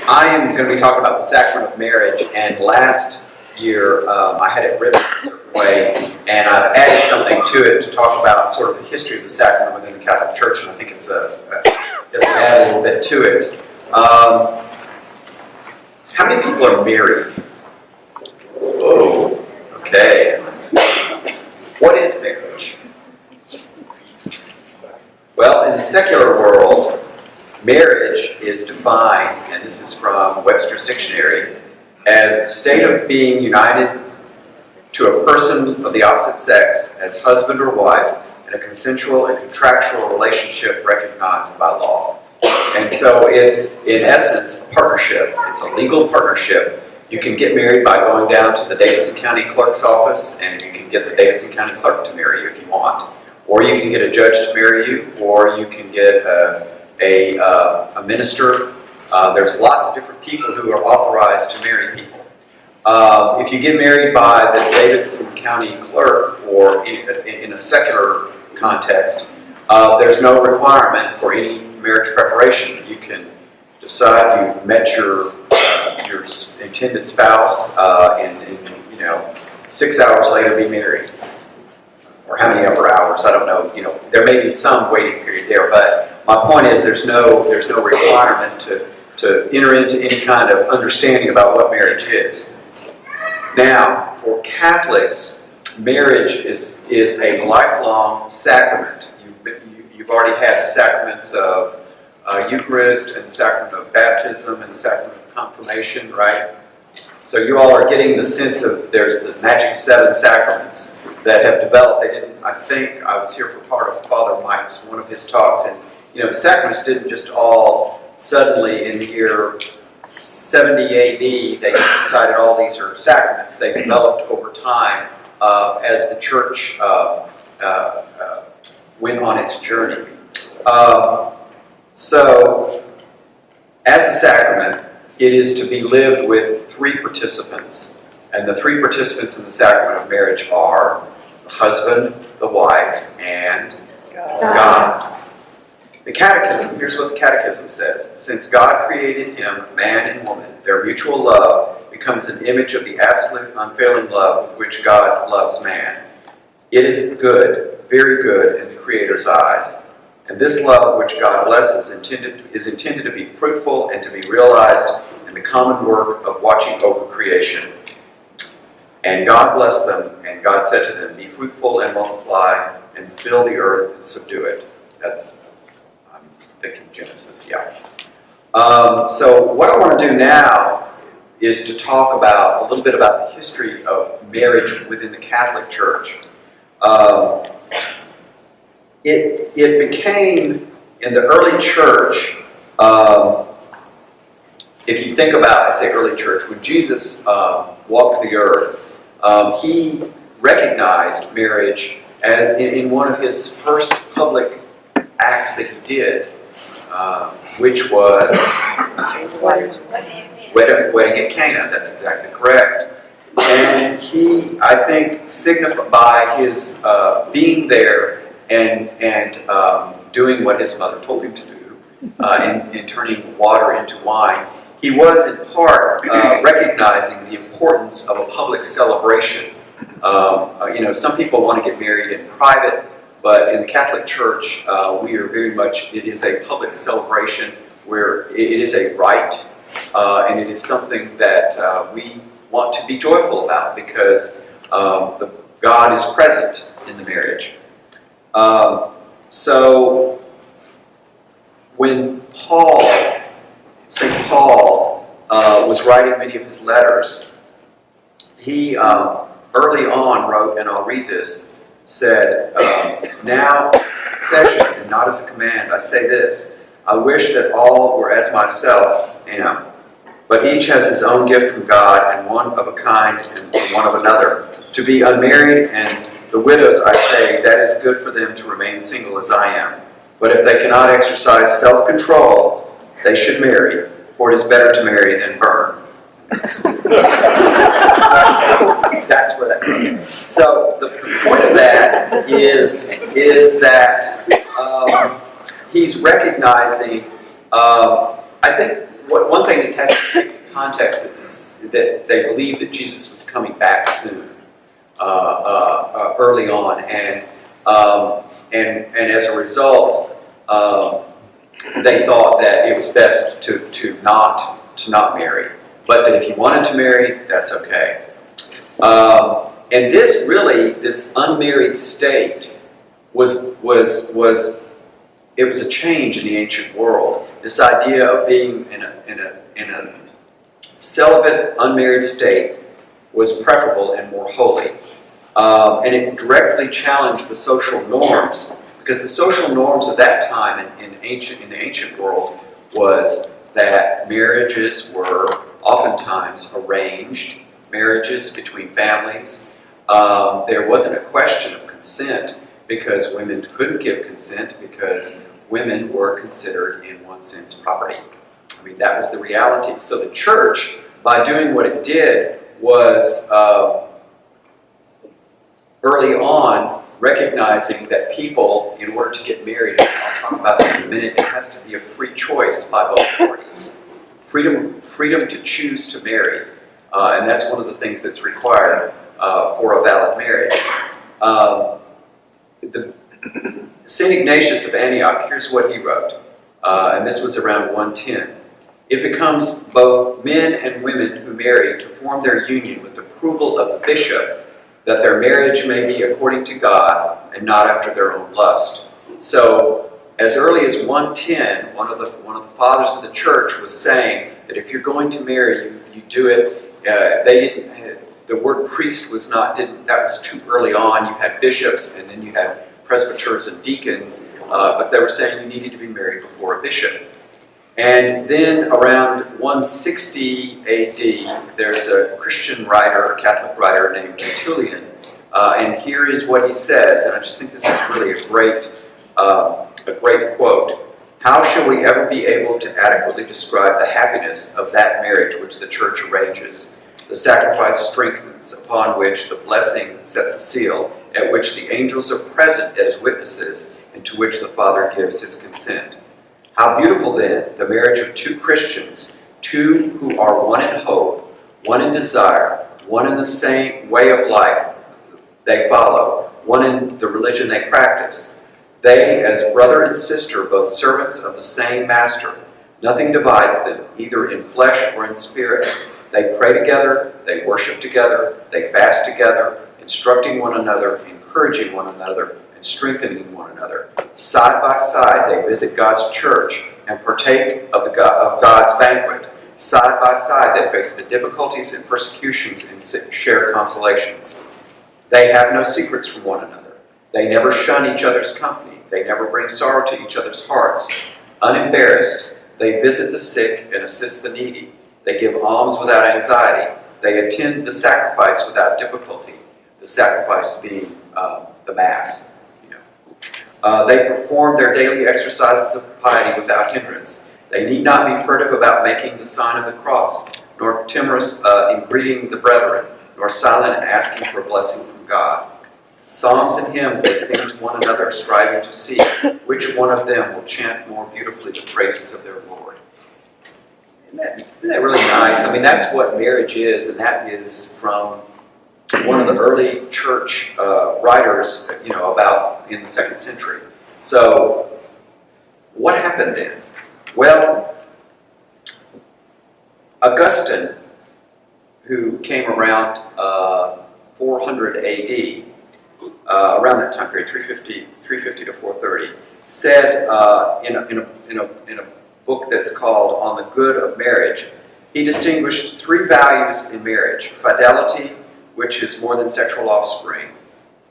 I am going to be talking about the sacrament of marriage, and last year I had it written a certain way, and I've added something to it to talk about sort of the history of the sacrament within the Catholic Church, and I think it'll add a little bit to it. How many people are married? Whoa, okay. What is marriage? Well, in the secular world, marriage is defined, and this is from Webster's Dictionary, as the state of being united to a person of the opposite sex as husband or wife in a consensual and contractual relationship recognized by law. And so it's, in essence, a partnership. It's a legal partnership. You can get married by going down to the Davidson County Clerk's office, and you can get the Davidson County Clerk to marry you if you want. Or you can get a judge to marry you, or you can get a minister. There's lots of different people who are authorized to marry people. If you get married by the Davidson County Clerk, or in a secular context, there's no requirement for any marriage preparation. You can decide you've met your intended spouse, and 6 hours later be married. Or how many other hours, I don't know. There may be some waiting period there, but my point is there's no requirement to enter into any kind of understanding about what marriage is. Now, for Catholics, marriage is a lifelong sacrament. You've already had the sacraments of Eucharist, and the sacrament of baptism, and the sacrament of confirmation, right? So you all are getting the sense of there's the magic 7 sacraments that have developed. I think I was here for part of Father Mike's, one of his talks, and the sacraments didn't just all suddenly in the year 70 AD, they just decided all these are sacraments. They developed over time as the church went on its journey. So, as a sacrament, it is to be lived with 3 participants. And the 3 participants in the sacrament of marriage are the husband, the wife, and God. The Catechism, here's what the Catechism says. Since God created him, man and woman, their mutual love becomes an image of the absolute, unfailing love with which God loves man. It is good, very good in the Creator's eyes. And this love which God blesses is intended to be fruitful and to be realized in the common work of watching over creation. And God blessed them, and God said to them, be fruitful and multiply, and fill the earth and subdue it. That's, I'm thinking Genesis, yeah. So what I want to do now is to talk about a little bit about the history of marriage within the Catholic Church. It became, in the early church, if you think about, I say early church, when Jesus walked the earth, he recognized marriage in one of his first public acts that he did, which was wedding at Cana. That's exactly correct. And he, I think, signified by his being there and doing what his mother told him to do, in turning water into wine, he was in part recognizing the importance of a public celebration. Some people want to get married in private, but in the Catholic Church, we are very much, it is a public celebration where it is a rite, and it is something that we want to be joyful about because God is present in the marriage. So when St. Paul was writing many of his letters, he early on wrote, and I'll read this, said, now as a concession and not as a command, I say this, I wish that all were as myself am, but each has his own gift from God, and one of a kind and one of another. To be unmarried, and the widows, I say, that is good for them to remain single as I am. But if they cannot exercise self-control, they should marry, for it is better to marry than burn. That's where that comes in. So the point of that is that he's recognizing, I think one thing is has to be taken in context that they believed that Jesus was coming back soon, early on, and as a result, they thought that it was best to not marry, but that if you wanted to marry, that's okay. And this unmarried state was a change in the ancient world. This idea of being in a celibate, unmarried state was preferable and more holy. And it directly challenged the social norms, because the social norms of that time in the ancient world was that marriages were oftentimes arranged marriages between families. There wasn't a question of consent, because women couldn't give consent because women were considered, in one sense, property. I mean, that was the reality. So the church, by doing what it did, was early on recognizing that people, in order to get married, I'll talk about this in a minute, it has to be a free choice by both parties. Freedom to choose to marry. And that's one of the things that's required for a valid marriage. St. Ignatius of Antioch, here's what he wrote, and this was around 110. It becomes both men and women who marry to form their union with approval of the bishop, that their marriage may be according to God and not after their own lust. So, as early as 110, one of the fathers of the church was saying that if you're going to marry, you do it. The word priest was that was too early on. You had bishops, and then you had presbyters and deacons, but they were saying you needed to be married before a bishop. And then around 160 AD, there's a Christian writer, a Catholic writer named Tertullian, and here is what he says, and I just think this is really a great quote. How shall we ever be able to adequately describe the happiness of that marriage which the church arranges? The sacrifice strengthens, upon which the blessing sets a seal, at which the angels are present as witnesses, and to which the Father gives his consent. How beautiful then the marriage of two Christians, two who are one in hope, one in desire, one in the same way of life they follow, one in the religion they practice. They, as brother and sister, both servants of the same master. Nothing divides them, either in flesh or in spirit. They pray together, they worship together, they fast together, instructing one another, encouraging one another, and strengthening one another. Side by side, they visit God's church and partake of God's banquet. Side by side, they face the difficulties and persecutions and share consolations. They have no secrets from one another. They never shun each other's company. They never bring sorrow to each other's hearts. Unembarrassed, they visit the sick and assist the needy. They give alms without anxiety. They attend the sacrifice without difficulty. The sacrifice being the Mass. They perform their daily exercises of piety without hindrance. They need not be furtive about making the sign of the cross, nor timorous in greeting the brethren, nor silent in asking for a blessing from God. Psalms and hymns they sing to one another, striving to see which one of them will chant more beautifully the praises of their Lord. Isn't that really nice? I mean, that's what marriage is, and that is from one of the early church writers, about in the 2nd century. So, what happened then? Well, Augustine, who came around 400 AD, around that time period, 350 to 430, said in a book that's called On the Good of Marriage, he distinguished 3 values in marriage: fidelity, which is more than sexual offspring,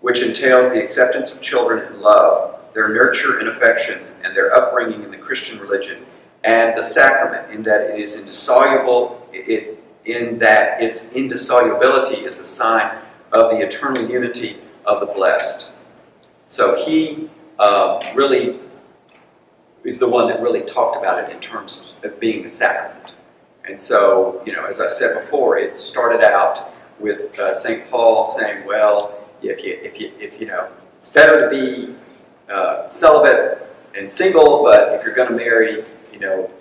which entails the acceptance of children in love, their nurture and affection, and their upbringing in the Christian religion, and the sacrament, in that it is indissoluble, in that its indissolubility is a sign of the eternal unity of the blessed. So he really is the one that really talked about it in terms of being a sacrament. And so, as I said before, it started out with St. Paul saying, well, it's better to be celibate and single, but if you're going to marry,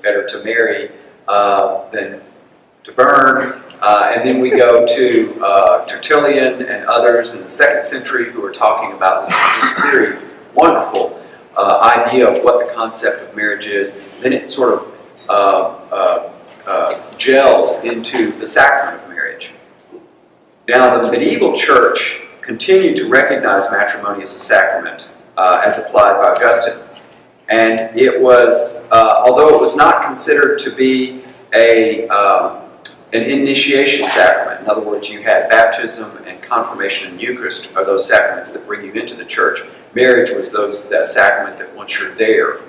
better to marry. then to Byrne, and then we go to Tertullian and others in the 2nd century who are talking about this very wonderful idea of what the concept of marriage is. Then it sort of gels into the sacrament of marriage. Now, the medieval church continued to recognize matrimony as a sacrament as applied by Augustine. And it was, although it was not considered to be an initiation sacrament, in other words, you had baptism and confirmation and Eucharist are those sacraments that bring you into the church. Marriage was that sacrament that once you're there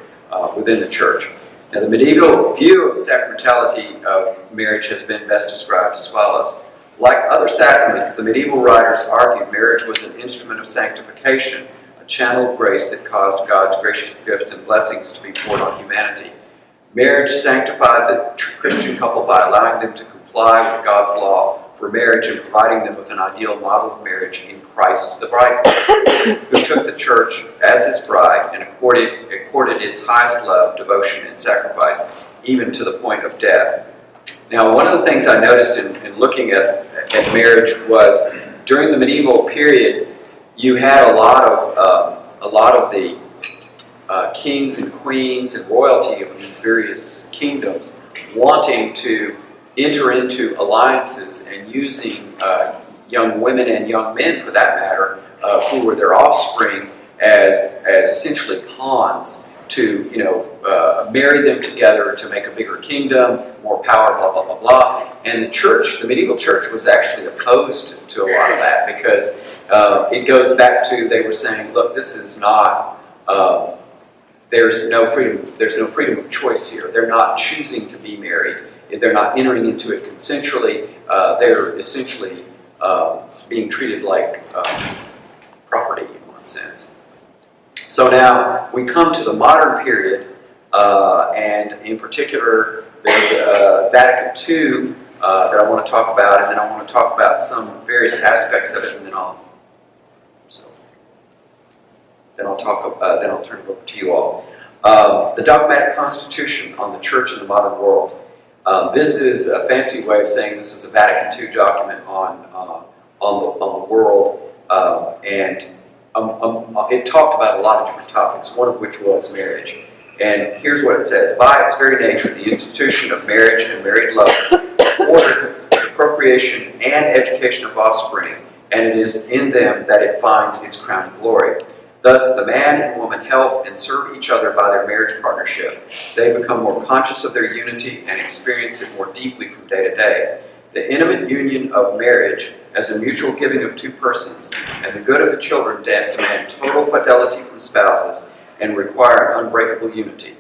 within the church. Now, the medieval view of sacramentality of marriage has been best described as follows. Like other sacraments, the medieval writers argued marriage was an instrument of sanctification, a channel of grace that caused God's gracious gifts and blessings to be poured on humanity. Marriage sanctified the Christian couple by allowing them to comply with God's law for marriage and providing them with an ideal model of marriage in Christ the bridegroom, who took the church as his bride and accorded its highest love, devotion, and sacrifice, even to the point of death. Now, one of the things I noticed in looking at marriage was during the medieval period, you had a lot of the kings and queens and royalty of these various kingdoms wanting to enter into alliances and using young women and young men, for that matter, who were their offspring as essentially pawns to marry them together to make a bigger kingdom, more power, blah, blah, blah, blah. And the church, the medieval church, was actually opposed to a lot of that because it goes back to, they were saying, look, this is not, there's no freedom of choice here. They're not choosing to be married. They're not entering into it consensually. They're essentially being treated like property in one sense. So now we come to the modern period, and in particular, there's Vatican II that I want to talk about, and then I want to talk about some various aspects of it, and then I'll turn it over to you all. The Dogmatic Constitution on the Church in the Modern World. This is a fancy way of saying this was a Vatican II document on the world, and it talked about a lot of different topics, one of which was marriage. And here's what it says. By its very nature, the institution of marriage and married love ordered the procreation and education of offspring, and it is in them that it finds its crowning glory. Thus, the man and woman help and serve each other by their marriage partnership. They become more conscious of their unity and experience it more deeply from day to day. The intimate union of marriage as a mutual giving of two persons and the good of the children demand total fidelity from spouses and require an unbreakable unity.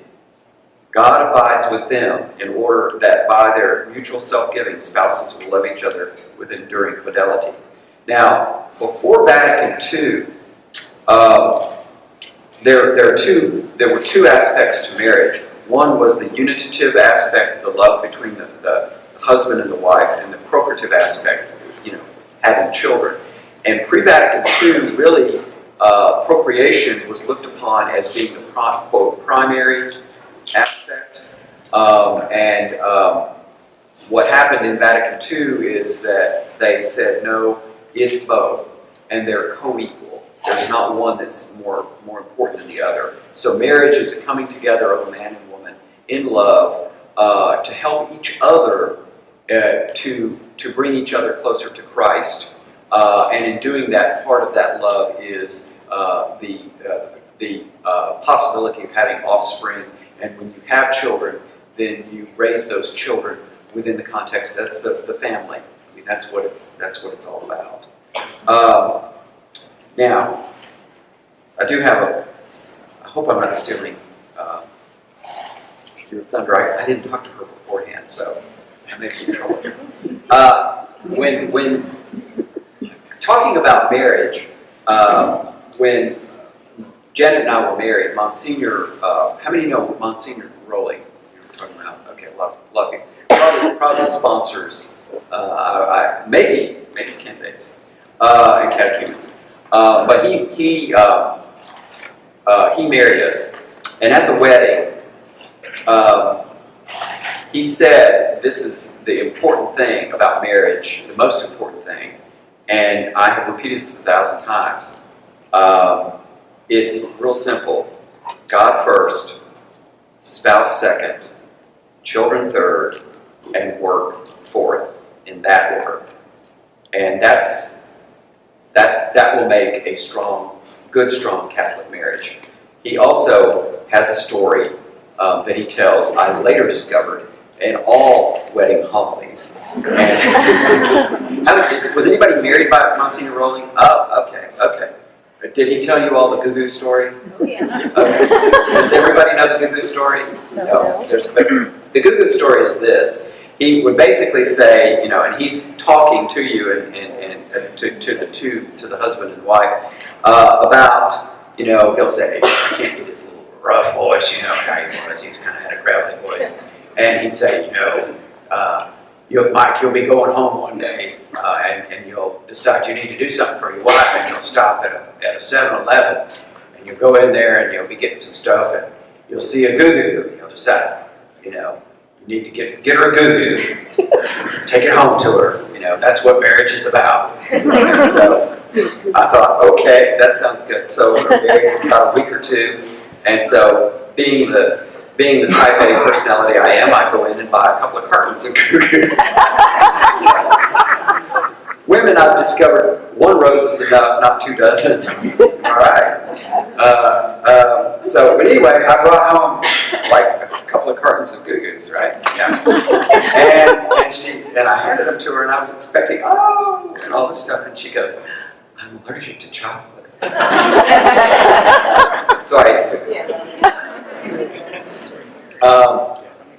God abides with them in order that by their mutual self-giving, spouses will love each other with enduring fidelity. Now, before Vatican II, there were two aspects to marriage. One was the unitative aspect, the love between the husband and the wife, and the procreative aspect, having children. And pre-Vatican II, really, procreation was looked upon as being the quote primary aspect. What happened in Vatican II is that they said, no, it's both, and they're co-equal. There's not one that's more important than the other. So marriage is a coming together of a man and woman in love to help each other to bring each other closer to Christ. And in doing that, part of that love is the possibility of having offspring. And when you have children, then you raise those children within the context. That's the family. I mean, that's what it's all about. Now, I do have I hope I'm not stealing your thunder. I didn't talk to her beforehand, so I may be in trouble here. When talking about marriage, when Janet and I were married, Monsignor, how many know Monsignor Rowley you were talking about? Okay, a lot of people. Probably sponsors, maybe candidates and catechumens. But he married us, and at the wedding, he said this is the important thing about marriage, the most important thing, and I have repeated this 1,000 times. It's real simple. God first, spouse second, children third, and work fourth, in that order. And that will make a good, strong Catholic marriage. He also has a story that he tells, I later discovered, in all wedding homilies. And, was anybody married by Monsignor Rowling? Oh, okay. Did he tell you all the Goo Goo story? Oh, yeah. Okay. Does everybody know the Goo Goo story? No. The Goo Goo story is this. He would basically say, and he's talking to you and to the husband and wife about, he'll say, I can't get his little rough voice, how he was. He's kind of had a gravelly voice. And he'd say, Mike, you'll be going home one day and you'll decide you need to do something for your wife, and you'll stop at a 7-Eleven and you'll go in there and you'll be getting some stuff and you'll see a Goo Goo and you'll decide, you need to get her a Goo Goo, take it home to her. That's what marriage is about. So I thought, okay, that sounds good. So we were married about a week or two, and so being the type A personality I am, I go in and buy a couple of cartons of Goo Goos. Women, I've discovered, one rose is enough, not 2 dozen. All right. But anyway, I brought home like a couple of cartons of Goo Goos, right? Yeah. And I handed them to her, and I was expecting, and all this stuff, and she goes, I'm allergic to chocolate. So I ate the Goo Goos.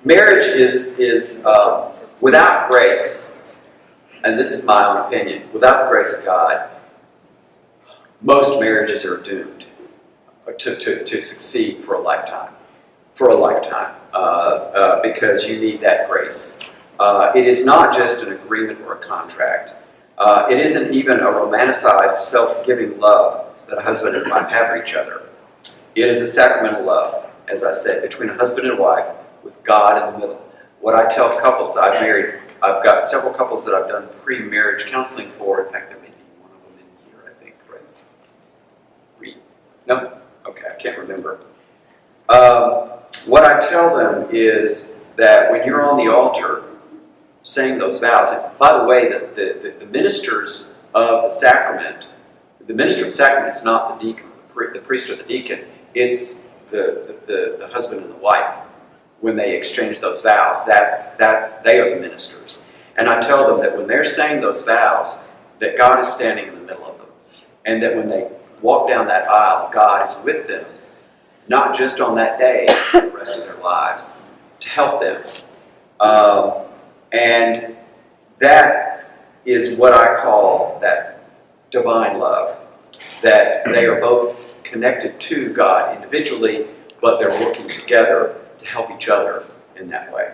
Marriage is without grace, and this is my own opinion, without the grace of God, most marriages are doomed to succeed for a lifetime. Because you need that grace. It is not just an agreement or a contract. It isn't even a romanticized, self-giving love that a husband and wife have for each other. It is a sacramental love, as I said, between a husband and wife with God in the middle. What I tell couples, I've got several couples that I've done pre-marriage counseling for. In fact, there may be one of them in here, I think, right? No? Okay, I can't remember. What I tell them is that when you're on the altar saying those vows, and by the way, the ministers of the sacrament, the minister of the sacrament is not the deacon, the priest or the deacon, it's the husband and the wife. When they exchange those vows, they are the ministers. And I tell them that when they're saying those vows, that God is standing in the middle of them. And that when they walk down that aisle, God is with them, not just on that day, but the rest of their lives, to help them. And that is what I call that divine love, that they are both connected to God individually, but they're working together to help each other in that way.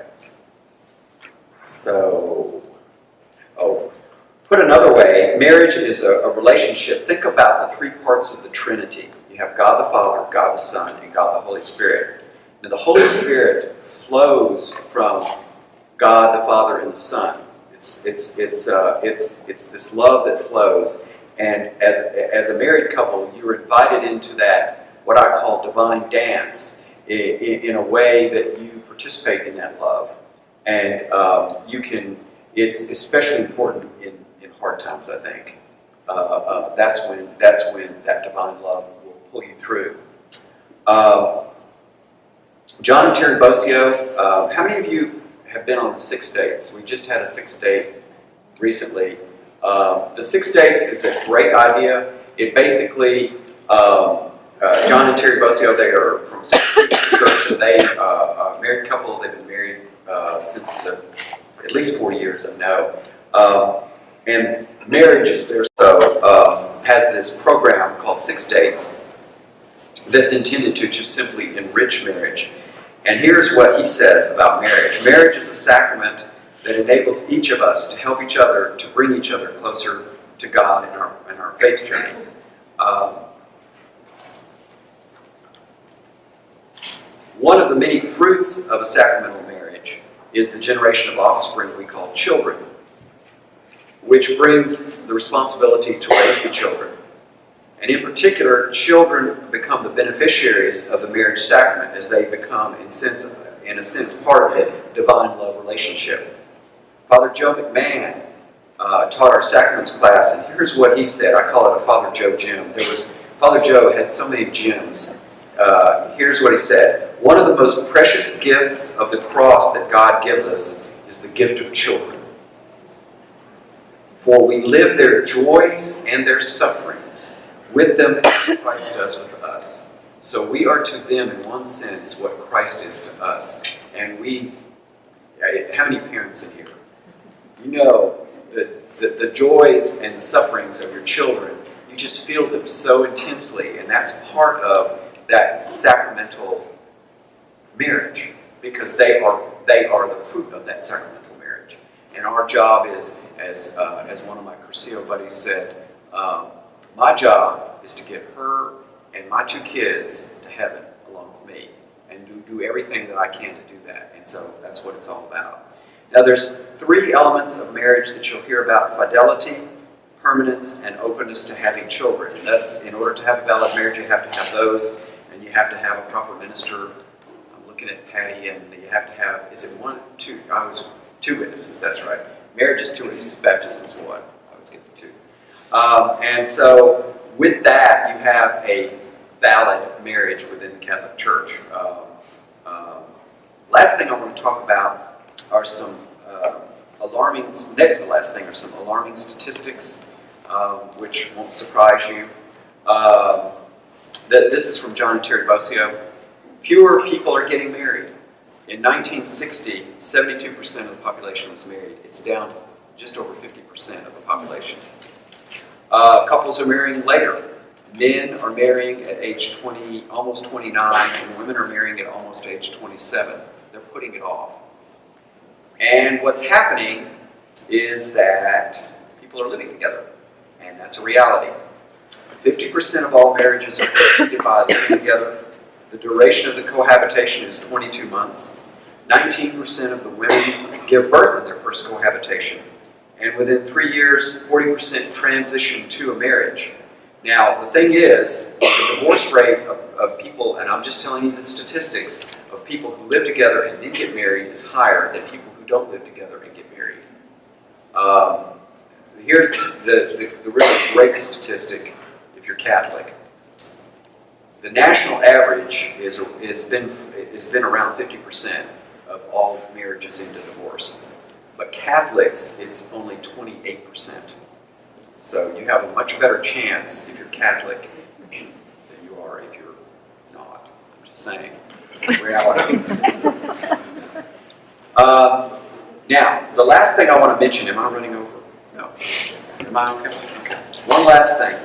So, put another way, marriage is a relationship. Think about the 3 parts of the Trinity. You have God the Father, God the Son, and God the Holy Spirit. Now, the Holy Spirit flows from God the Father and the Son. It's this love that flows, and as a married couple, you're invited into that, what I call divine dance, in a way that you participate in that love. And it's especially important in hard times, I think. That's when that divine love will pull you through. John and Terry Bossio, how many of you have been on the 6 dates? We just had a 6 date recently. The 6 dates is a great idea. It basically, John and Terry Bossio, they are from St. Stephen's Church, and they are a married couple. They've been married since at least 40 years, I know. And marriage is there, so has this program called 6 Dates that's intended to just simply enrich marriage. And here's what he says about marriage. Marriage is a sacrament that enables each of us to help each other, to bring each other closer to God in our faith journey. One of the many fruits of a sacramental marriage is the generation of offspring we call children, which brings the responsibility to raise the children. And in particular, children become the beneficiaries of the marriage sacrament as they become, in a sense, part of the divine love relationship. Father Joe McMahon taught our sacraments class, and here's what he said. I call it a Father Joe gym. Father Joe had so many gyms. Here's what he said. One of the most precious gifts of the cross that God gives us is the gift of children. For we live their joys and their sufferings with them as Christ does with us. So we are to them, in one sense, what Christ is to us. And how many parents in here? You know the joys and the sufferings of your children, you just feel them so intensely, and that's part of that sacramental marriage, because they are the fruit of that sacramental marriage. And our job is, as one of my Cursillo buddies said, my job is to get her and my 2 kids to heaven along with me, and do everything that I can to do that. And so that's what it's all about. Now there's 3 elements of marriage that you'll hear about: fidelity, permanence, and openness to having children. And that's, in order to have a valid marriage, you have to have those, and you have to have a proper minister. I'm looking at Patty, and you have to have, is it 1, 2? I was 2 witnesses, that's right. Marriage is 2 witnesses, baptism is 1. I always get the 2. And so with that, you have a valid marriage within the Catholic Church. Last thing I want to talk about are some alarming, next to the last thing are some alarming statistics, which won't surprise you. This is from John and Terry Bossio. Fewer people are getting married. In 1960, 72% of the population was married. It's down to just over 50% of the population. Couples are marrying later. Men are marrying at age 20, almost 29, and women are marrying at almost age 27. They're putting it off. And what's happening is that people are living together, and that's a reality. 50% of all marriages are preceded by living together. The duration of the cohabitation is 22 months. 19% of the women give birth in their first cohabitation. And within 3 years, 40% transition to a marriage. Now, the thing is, the divorce rate of people, and I'm just telling you the statistics, of people who live together and then get married is higher than people who don't live together and get married. Here's the really great statistic if you're Catholic. The national average has been around 50% of all marriages into divorce. But Catholics, it's only 28%. So you have a much better chance if you're Catholic than you are if you're not. I'm just saying. Reality. Now, the last thing I want to mention, am I running over? No. Am I okay? Okay. One last thing.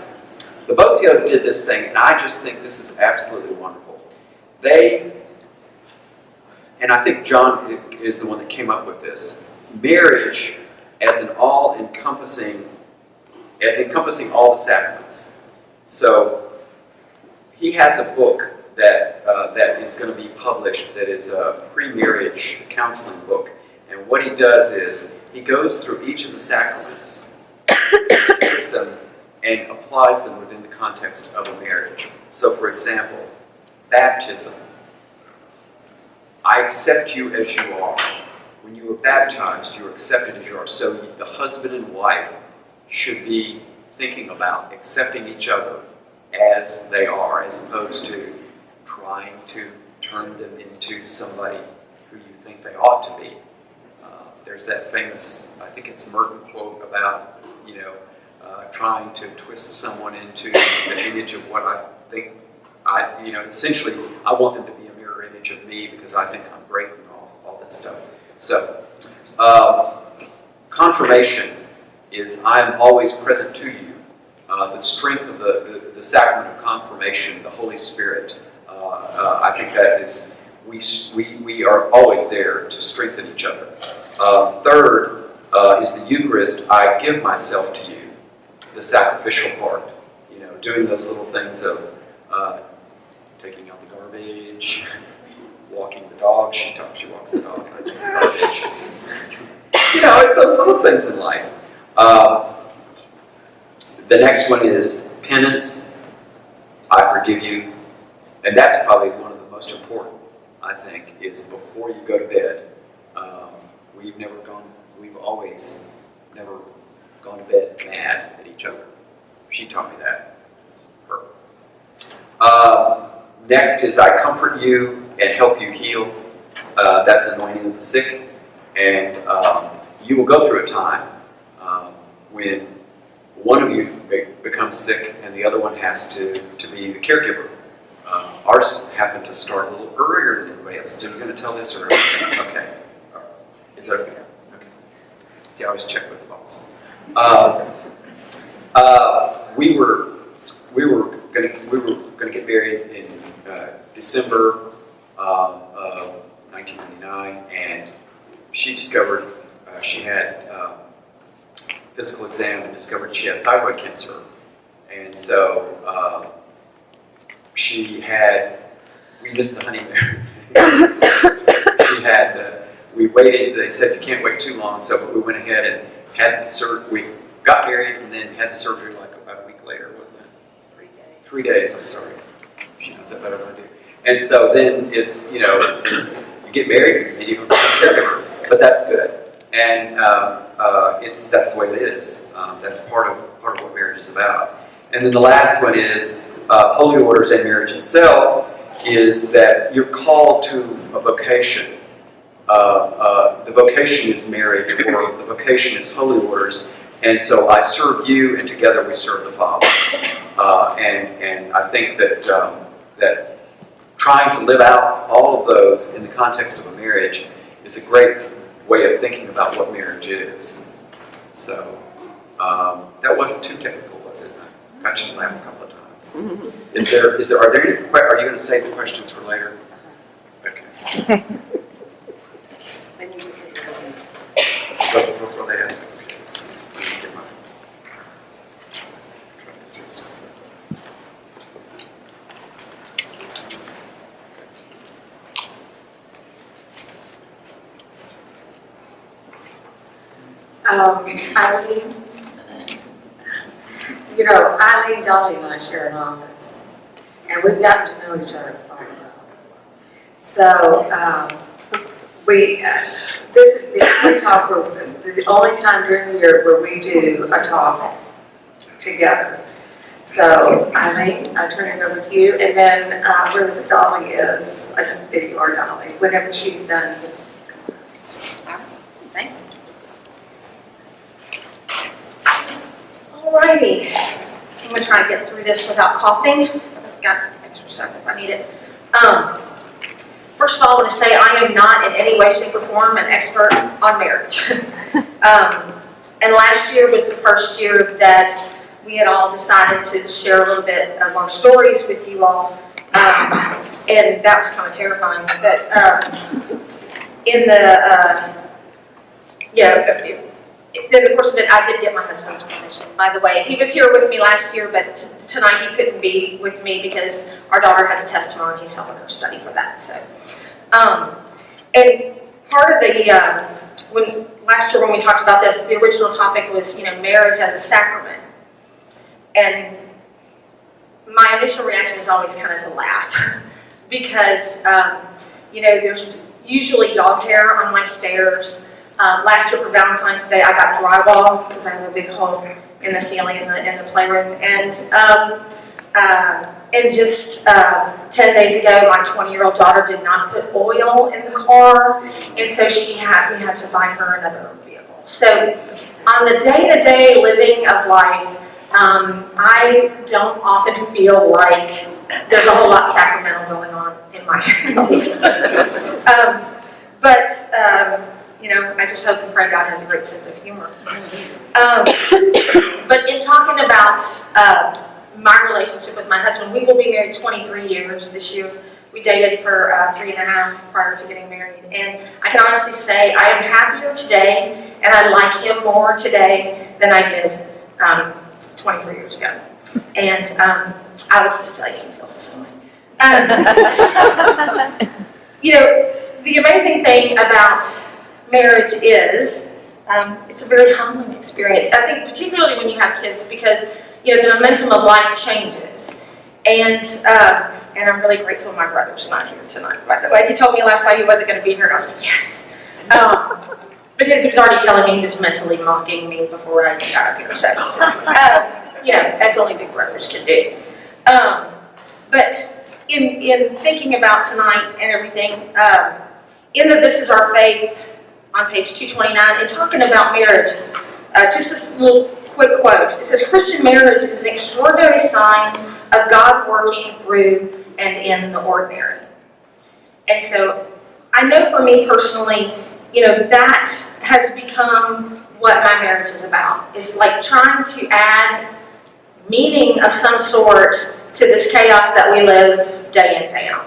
The Bossios did this thing, and I just think this is absolutely wonderful. And I think John is the one that came up with this, marriage as encompassing all the sacraments. So he has a book that is going to be published that is a pre-marriage counseling book. And what he does is he goes through each of the sacraments, takes them, and applies them within the context of a marriage. So, for example, baptism. I accept you as you are. When you are baptized, you are accepted as you are. So the husband and wife should be thinking about accepting each other as they are, as opposed to trying to turn them into somebody who you think they ought to be. There's that famous, I think it's Merton quote about, trying to twist someone into an image of what I think, essentially, I want them to be a mirror image of me because I think I'm great and all this stuff. So, confirmation is I am always present to you. The strength of the sacrament of confirmation, the Holy Spirit, I think that is, we are always there to strengthen each other. Third is the Eucharist. I give myself to you, the sacrificial part. Doing those little things of taking out the garbage, walking the dog, she walks the dog, and I take the garbage. You know, it's those little things in life. The next one is penance. I forgive you. And that's probably one of the most important, I think, is before you go to bed. We've always never gone to bed mad at each other. She taught me that. It's her. Next is I comfort you and help you heal. That's anointing of the sick. And you will go through a time when one of you becomes sick and the other one has to be the caregiver. Ours happened to start a little earlier than everybody else. So you're going to tell this or okay? Is that okay? Okay. See, I always check with the boss. We were going to get married in December of 1999, and she discovered she had physical exam and discovered she had thyroid cancer, and so we missed the honeymoon. We waited. They said you can't wait too long, so we went ahead and had the surgery. We got married and then had the surgery like about a week later, wasn't it? 3 days. 3 days. I'm sorry. She knows that better than I do. And so then it's, you know, you get married and you become a caregiver, but that's good. And that's the way it is. That's part of what marriage is about. And then the last one is holy orders and marriage itself is that you're called to a vocation. The vocation is marriage, or the vocation is holy orders. And so I serve you, and together we serve the Father. And I think that that trying to live out all of those in the context of a marriage is a great way of thinking about what marriage is. So that wasn't too technical, was it? I got you to laugh a couple of times. Are you going to save the questions for later? Okay. Before they ask. Eileen, you know, Eileen, Dolly, and I share an office, and we've gotten to know each other quite well. So this is the only talk the only time during the year where we do a talk together. So Eileen, I turn it over to you, and then wherever Dolly is, I can video our Dolly whenever she's done. Just thank you. Alrighty, I'm going to try to get through this without coughing. I've got extra stuff if I need it. First of all, I want to say I am not in any way, shape, or form an expert on marriage. And last year was the first year that we had all decided to share a little bit of our stories with you all. And that was kind of terrifying. But in the course of it, I did get my husband's permission, by the way. He was here with me last year, but tonight he couldn't be with me because our daughter has a test tomorrow and he's helping her study for that. So, and part of the, last year when we talked about this, the original topic was, marriage as a sacrament. And my initial reaction is always kind of to laugh because, there's usually dog hair on my stairs. Last year for Valentine's Day, I got drywall because I have a big hole in the ceiling in the playroom. And just 10 days ago, my 20-year-old daughter did not put oil in the car, and so we had to buy her another vehicle. So on the day-to-day living of life, I don't often feel like there's a whole lot sacramental going on in my house. I just hope and pray God has a great sense of humor. But in talking about my relationship with my husband, we will be married 23 years this year. We dated for 3.5 prior to getting married. And I can honestly say I am happier today and I like him more today than I did 23 years ago. And I will just tell you, he feels the same way. the amazing thing about marriage is it's a very humbling experience. I think particularly when you have kids because, the momentum of life changes. And I'm really grateful my brother's not here tonight, by the way. He told me last night he wasn't going to be here, and I was like, yes. Because he was already telling me he was mentally mocking me before I got up here. So, as only big brothers can do. But in thinking about tonight and everything, in the This Is Our Faith on page 229, and talking about marriage, just this little quick quote. It says, Christian marriage is an extraordinary sign of God working through and in the ordinary. And so I know for me personally, that has become what my marriage is about. It's like trying to add meaning of some sort to this chaos that we live day in, day out.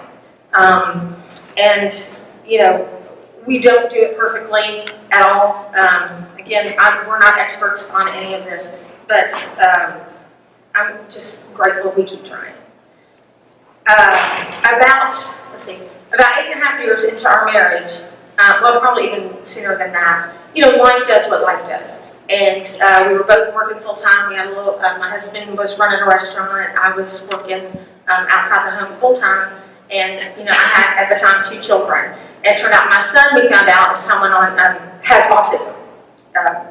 We don't do it perfectly at all. Again, we're not experts on any of this, but I'm just grateful we keep trying. About 8.5 years into our marriage, probably even sooner than that, life does what life does. And we were both working full time. We had my husband was running a restaurant. I was working outside the home full time. And, I had at the time 2 children. And it turned out my son, we found out as time went on, has autism,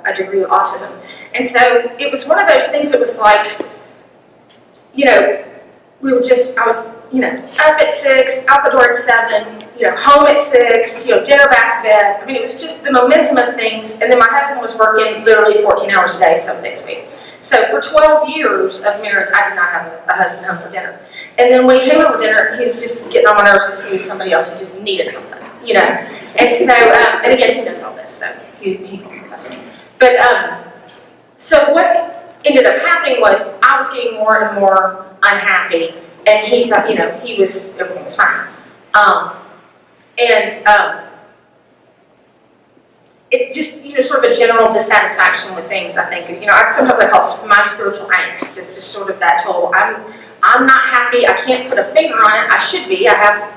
a degree of autism. And so it was one of those things that was like, I was up at 6, out the door at 7, home at 6, dinner, bath, bed. I mean, it was just the momentum of things. And then my husband was working literally 14 hours a day, 7 days a week. So for 12 years of marriage, I did not have a husband home for dinner. And then when he came home for dinner, he was just getting on my nerves because he was somebody else who just needed something, And so, and again, he knows all this, so he confessed me. But, so what ended up happening was I was getting more and more unhappy. And he thought, everything was fine. It just, sort of a general dissatisfaction with things, I think. Sometimes I call it my spiritual angst. It's just sort of that whole, I'm not happy. I can't put a finger on it. I should be. I have,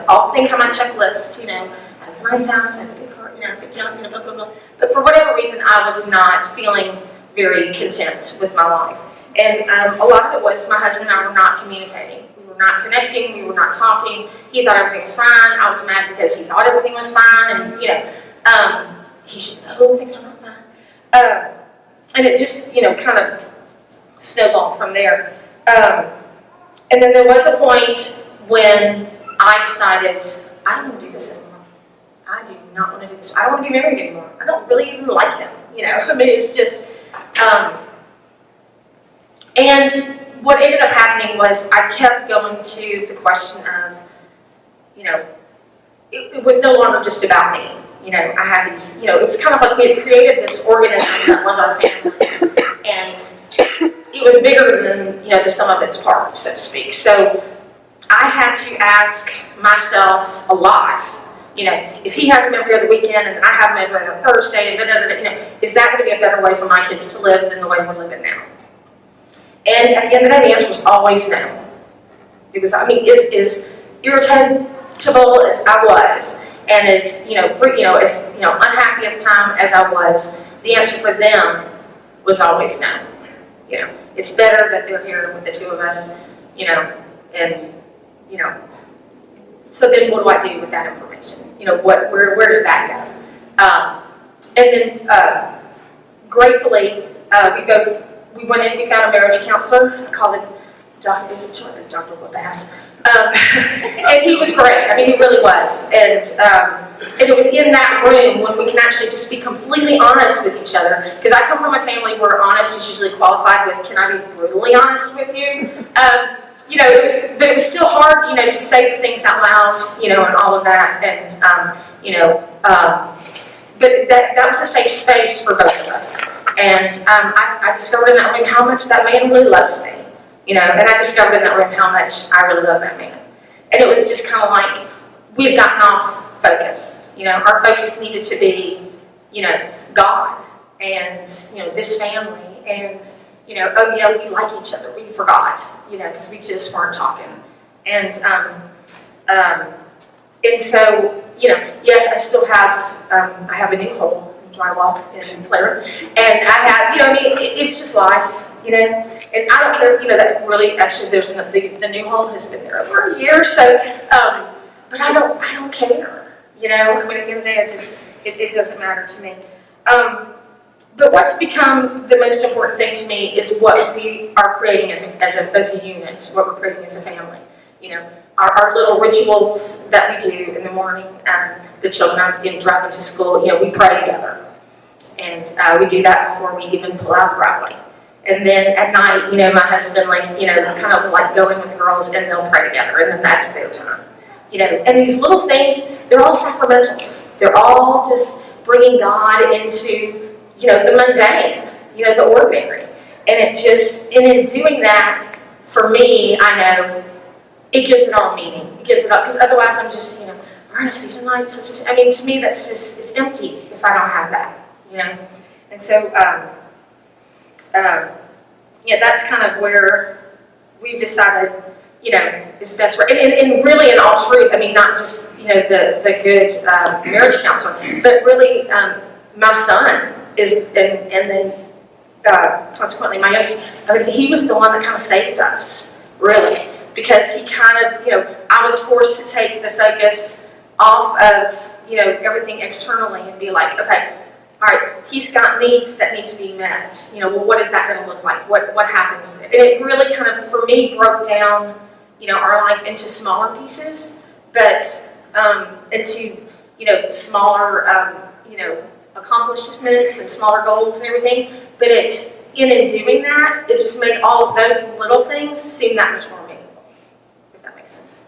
all things on my checklist. I have a nice house, I have a good car, good job, blah, blah, blah. But for whatever reason, I was not feeling very content with my life. And a lot of it was my husband and I were not communicating. We were not connecting. We were not talking. He thought everything was fine. I was mad because he thought everything was fine. And, he should know things are not fine. And it just, kind of snowballed from there. And then there was a point when I decided, I don't want to do this anymore. I do not want to do this. I don't want to be married anymore. I don't really even like him. I mean, it's just... And what ended up happening was I kept going to the question of, it was no longer just about me. I had these, it was kind of like we had created this organism that was our family. And it was bigger than, the sum of its parts, so to speak. So I had to ask myself a lot, if he has them every other weekend and then I have them every other Thursday, and is that going to be a better way for my kids to live than the way we're living now? And at the end of the day, the answer was always no. It was, as irritable as I was, and as, unhappy at the time as I was, the answer for them was always no. It's better that they're here with the 2 of us, and, so then what do I do with that information? Where does that go? And then, gratefully, we went in, we found a marriage counselor. I called him Dr. Wabass. And he was great. I mean, he really was. And it was in that room when we can actually just be completely honest with each other. Because I come from a family where honest is usually qualified with, can I be brutally honest with you? But it was still hard, to say the things out loud, and all of that. And, but that was a safe space for both of us. And I discovered in that room how much that man really loves me, and I discovered in that room how much I really love that man. And it was just kind of like we had gotten off focus. Our focus needed to be, God and, this family and, oh yeah, we like each other. We forgot, because we just weren't talking. And And so, yes, I still have, I have a new hole in drywall in playroom. And I have, it's just life, And I don't care, that really, actually, the new hole has been there over a year, so, but I don't care, I mean, at the end of the day, it doesn't matter to me. But what's become the most important thing to me is what we are creating as a unit, what we're creating as a family. Our little rituals that we do in the morning, the children are getting dropped into school, we pray together. And we do that before we even pull out the driveway. And then at night, my husband likes, kind of like go in with the girls and they'll pray together, and then that's their time. And these little things, they're all sacramentals. They're all just bringing God into, the mundane, the ordinary. And in doing that, for me, I know it gives it all meaning. It gives it all, because otherwise I'm just, we're going to see tonight. I mean, to me, that's just, it's empty if I don't have that, And so, that's kind of where we've decided, is best for, and really in all truth, I mean, not just, the good marriage counselor, but really my son is, and then consequently my youngest, I mean, he was the one that kind of saved us, really, because he kind of, I was forced to take the focus off of, everything externally and be like, okay, all right, he's got needs that need to be met. Well, what is that going to look like? What happens there? And it really kind of, for me, broke down, our life into smaller pieces, but into, smaller, accomplishments and smaller goals and everything. But in doing that, it just made all of those little things seem that much more meaningful, if that makes sense.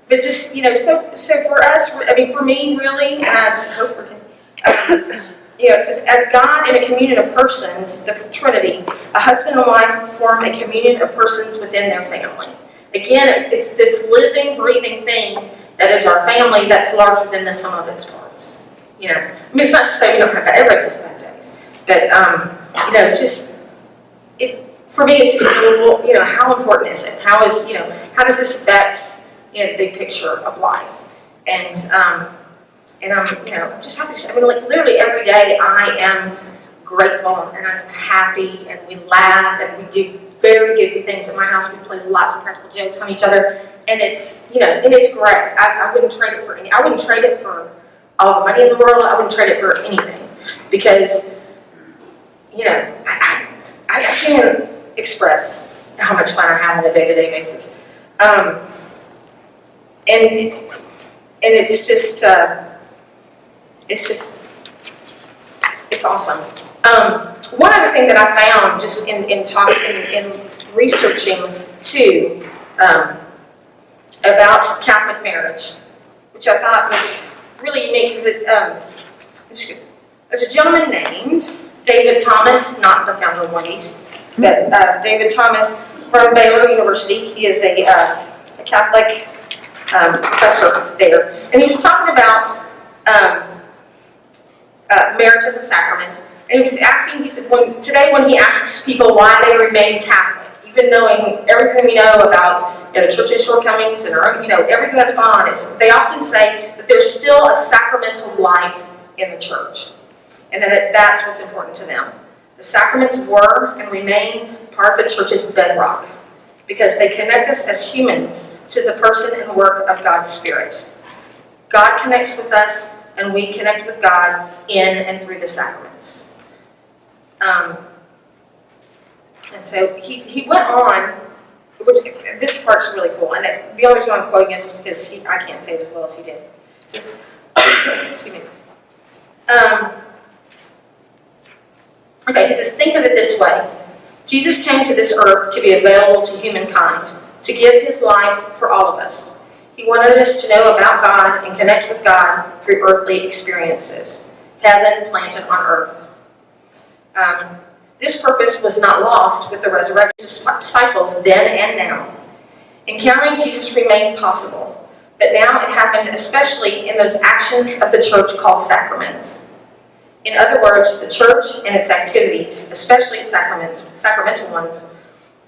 But just, so for us, I mean, for me, really, and I hope for Tim, it says, as God in a communion of persons, the Trinity, a husband and wife form a communion of persons within their family. Again, it's this living, breathing thing that is our family that's larger than the sum of its parts. I mean, it's not to say we don't have that. Everybody has bad days. But, for me, it's just, how important is it? How does this affect, the big picture of life? And I'm, I'm just happy to say, I mean, like, literally every day I am grateful and I'm happy and we laugh and we do very goofy things at my house. We play lots of practical jokes on each other, and it's, and it's great. I wouldn't trade it for I wouldn't trade it for all the money in the world. I wouldn't trade it for anything, because, I can't express how much fun I have on a day-to-day basis. And it's just, it's awesome. One other thing that I found just in talking, in researching too, about Catholic marriage, which I thought was really unique, because there's a gentleman named David Thomas, not the founder of Wendy's, but David Thomas from Baylor University. He is a Catholic professor there, and he was talking about marriage as a sacrament. And he was asking, he said, when he asks people why they remain Catholic, even knowing everything we know about the church's shortcomings and everything that's gone on, they often say that there's still a sacramental life in the church, and that that's what's important to them. The sacraments were and remain part of the church's bedrock, because they connect us as humans to the person and work of God's Spirit. God connects with us, and we connect with God in and through the sacraments. And so he went on, which this part's really cool, and the only reason I'm quoting this is because I can't say it as well as he did. It says, excuse me. Okay, he says, think of it this way. Jesus came to this earth to be available to humankind, to give his life for all of us. He wanted us to know about God and connect with God through earthly experiences. Heaven planted on earth. This purpose was not lost with the resurrection disciples then and now. Encountering Jesus remained possible, but now it happened especially in those actions of the church called sacraments. In other words, the church and its activities, especially its sacramental ones,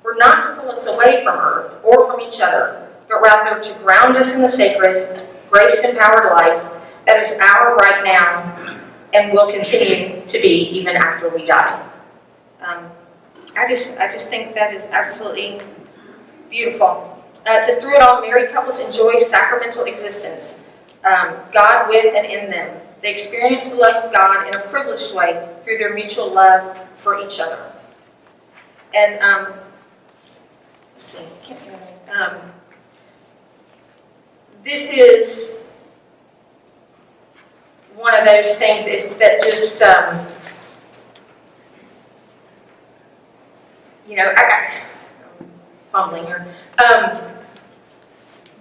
were not to pull us away from earth or from each other, but rather to ground us in the sacred, grace-empowered life that is our right now and will continue to be even after we die. I just think that is absolutely beautiful. It says, through it all, married couples enjoy sacramental existence, God with and in them. They experience the love of God in a privileged way through their mutual love for each other. And, let's see, I can't think of anything. This is one of those things that just, I'm fumbling here.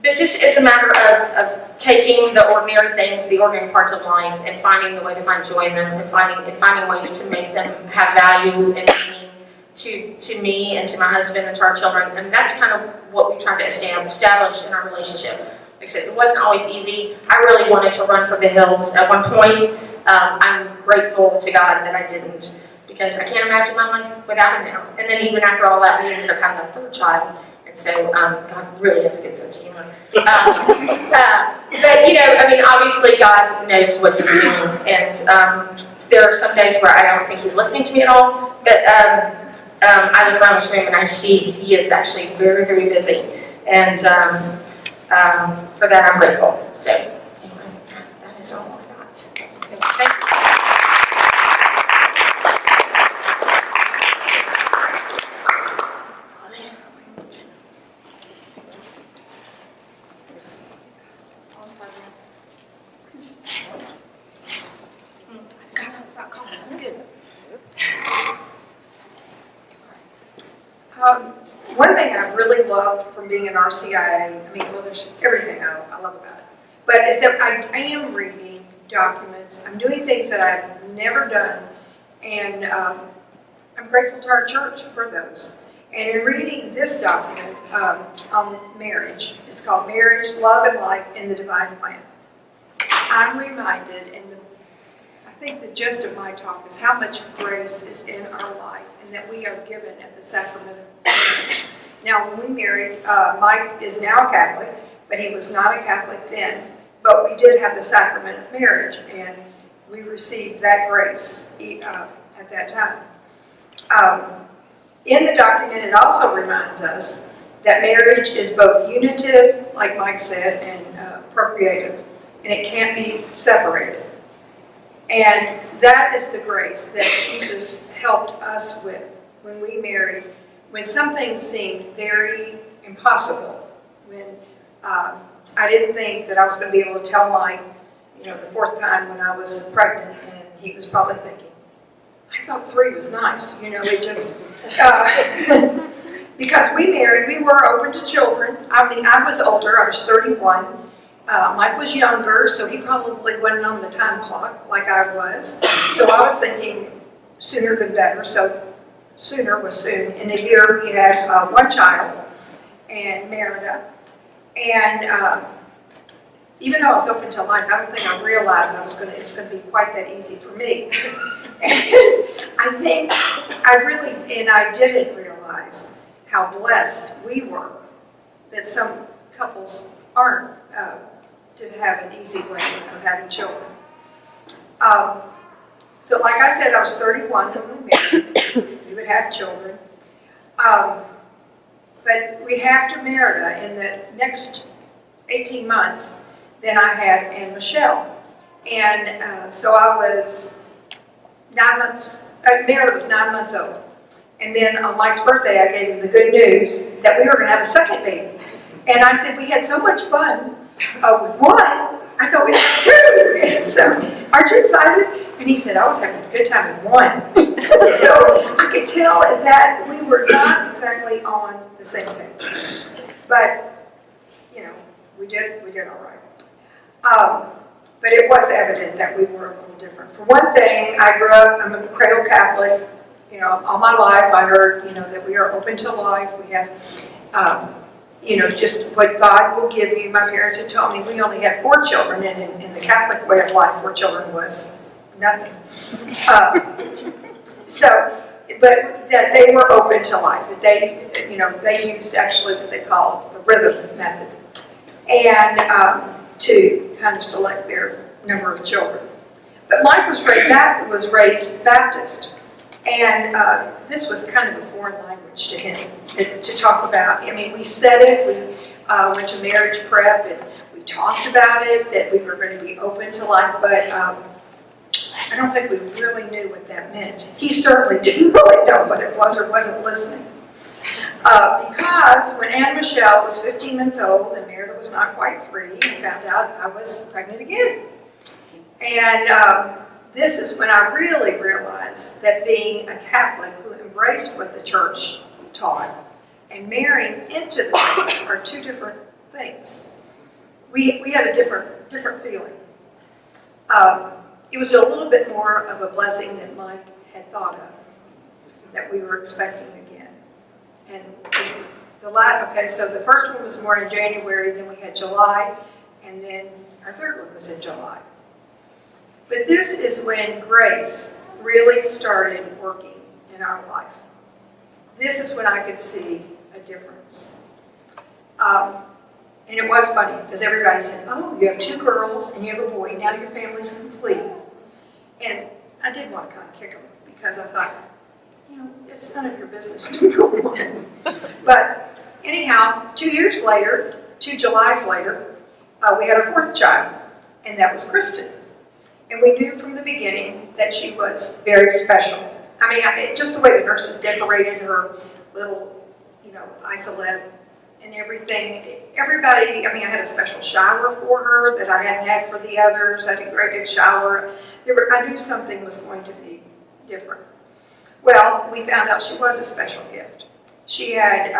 But just as a matter of taking the ordinary things, the ordinary parts of life, and finding the way to find joy in them, and finding ways to make them have value and meaning to me and to my husband and to our children. And that's kind of what we tried to establish in our relationship. Like I said, it wasn't always easy. I really wanted to run for the hills at one point. I'm grateful to God that I didn't, because I can't imagine my life without him now. And then even after all that, we ended up having a third child. And so God really has a good sense of humor. But, obviously God knows what he's doing. And there are some days where I don't think he's listening to me at all. But I look around this room and I see he is actually very, very busy. And for that, I'm grateful. So, anyway, that is all I got. So, thank you. One thing I really love from being an RCIA, there's everything I love about it, but is that I am reading documents, I'm doing things that I've never done, and I'm grateful to our church for those. And in reading this document on marriage, it's called Marriage, Love, and Life in the Divine Plan. I'm reminded, and I think the gist of my talk is how much grace is in our life and that we are given at the sacrament of marriage. Now, when we married, Mike is now a Catholic, but he was not a Catholic then. But we did have the sacrament of marriage, and we received that grace at that time. In the document, it also reminds us that marriage is both unitive, like Mike said, and procreative, and it can't be separated. And that is the grace that Jesus helped us with when we married, when some things seemed very impossible, when I didn't think that I was going to be able to tell Mike, the fourth time when I was pregnant, and he was probably thinking, I thought 3 was nice, it just, because we married, we were open to children. I was older, I was 31. Mike was younger, so he probably wasn't on the time clock like I was. So I was thinking sooner than better, so sooner was soon. In a year, we had 1 child, and Merida. And even though I was open to life, I don't think I realized it was going to be quite that easy for me. And I think I didn't realize how blessed we were that some couples aren't to have an easy way of having children. So like I said, I was 31 when we married. We would have children. But we had to Merida in the next 18 months than I had in Michelle. And so I was 9 months, Merida was 9 months old. And then on Mike's birthday, I gave him the good news that we were going to have a second baby. And I said, we had so much fun with 1, I thought we'd have 2. And so, aren't you excited? And he said, I was having a good time with 1. So I could tell that we were not exactly on the same page. But, we did all right. But it was evident that we were a little different. For one thing, I'm a cradle Catholic. All my life I heard, that we are open to life. We have, just what God will give you. My parents had told me we only had 4 children, and in the Catholic way of life, 4 children was nothing. But that they were open to life. That they used actually what they call the rhythm method, and to kind of select their number of children. But Mike was raised Baptist, and this was kind of a foreign language to him to talk about. I mean, we said it, we went to marriage prep, and we talked about it, that we were going to be open to life, but I don't think we really knew what that meant. He certainly didn't really know what it was or wasn't listening. Because when Anne Michelle was 15 months old and Meredith was not quite 3, I found out I was pregnant again. And this is when I really realized that being a Catholic who embraced what the church taught and marrying into the church are two different things. We had a different feeling. It was a little bit more of a blessing than Mike had thought of, that we were expecting again. And so the first one was born in January, then we had July, and then our third one was in July. But this is when grace really started working in our life. This is when I could see a difference. And it was funny, because everybody said, oh, you have 2 girls and you have a boy, now your family's complete. And I did want to kind of kick them, because I thought, you know, it's none of your business, number one. But anyhow, 2 years later, 2 Julys later, we had our 4th child, and that was Kristen. And we knew from the beginning that she was very special. I mean, just the way the nurses decorated her little, isolette and everything. Everybody, I had a special shower for her that I hadn't had for the others. I had a great big shower. I knew something was going to be different. Well, we found out she was a special gift. She had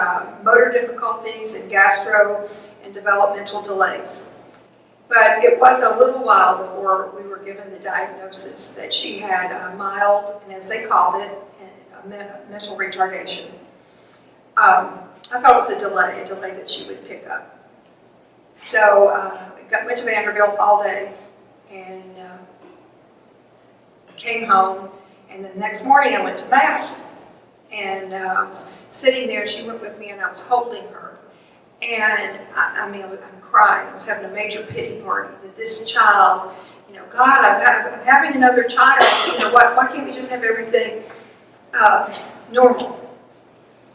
motor difficulties and gastro and developmental delays. But it was a little while before we were given the diagnosis that she had a mild, and as they called it, a mental retardation. I thought it was a delay that she would pick up. So I went to Vanderbilt all day and came home. And the next morning I went to Mass. And I was sitting there, she went with me, and I was holding her. And I'm crying. I was having a major pity party that this child, God, I'm having another child. Why can't we just have everything normal?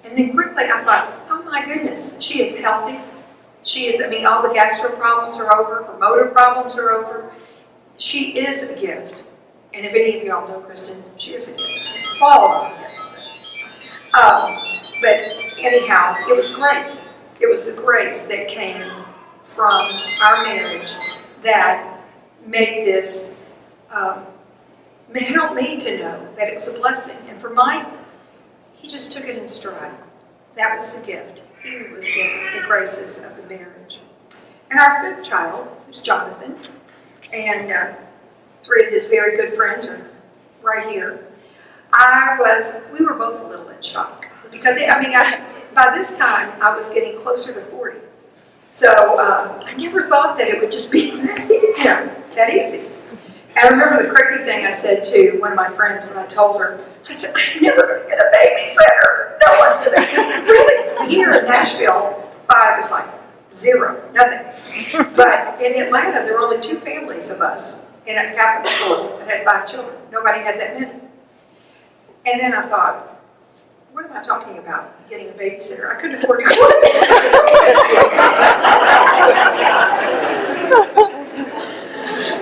And then quickly I thought, oh my goodness, she is healthy. She is, all the gastro problems are over. Her motor problems are over. She is a gift. And if any of y'all know Kristen, she is a gift. All of them are gifts. But anyhow, it was grace. It was the grace that came from our marriage that made this, helped me to know that it was a blessing. And for Mike, he just took it in stride. That was the gift. He was given the graces of the marriage. And our 5th child, who's Jonathan, and 3 of his very good friends are right here. We were both a little in shock. Because, by this time, I was getting closer to 40. So I never thought that it would just be that easy. And I remember the crazy thing I said to one of my friends when I told her, I said, I'm never going to get a babysitter. No one's going to. Because really, here in Nashville, 5 is like 0, nothing. But in Atlanta, there were only 2 families of us in a Catholic school that had 5 children. Nobody had that many. And then I thought, what am I talking about? Getting a babysitter. I couldn't afford to go in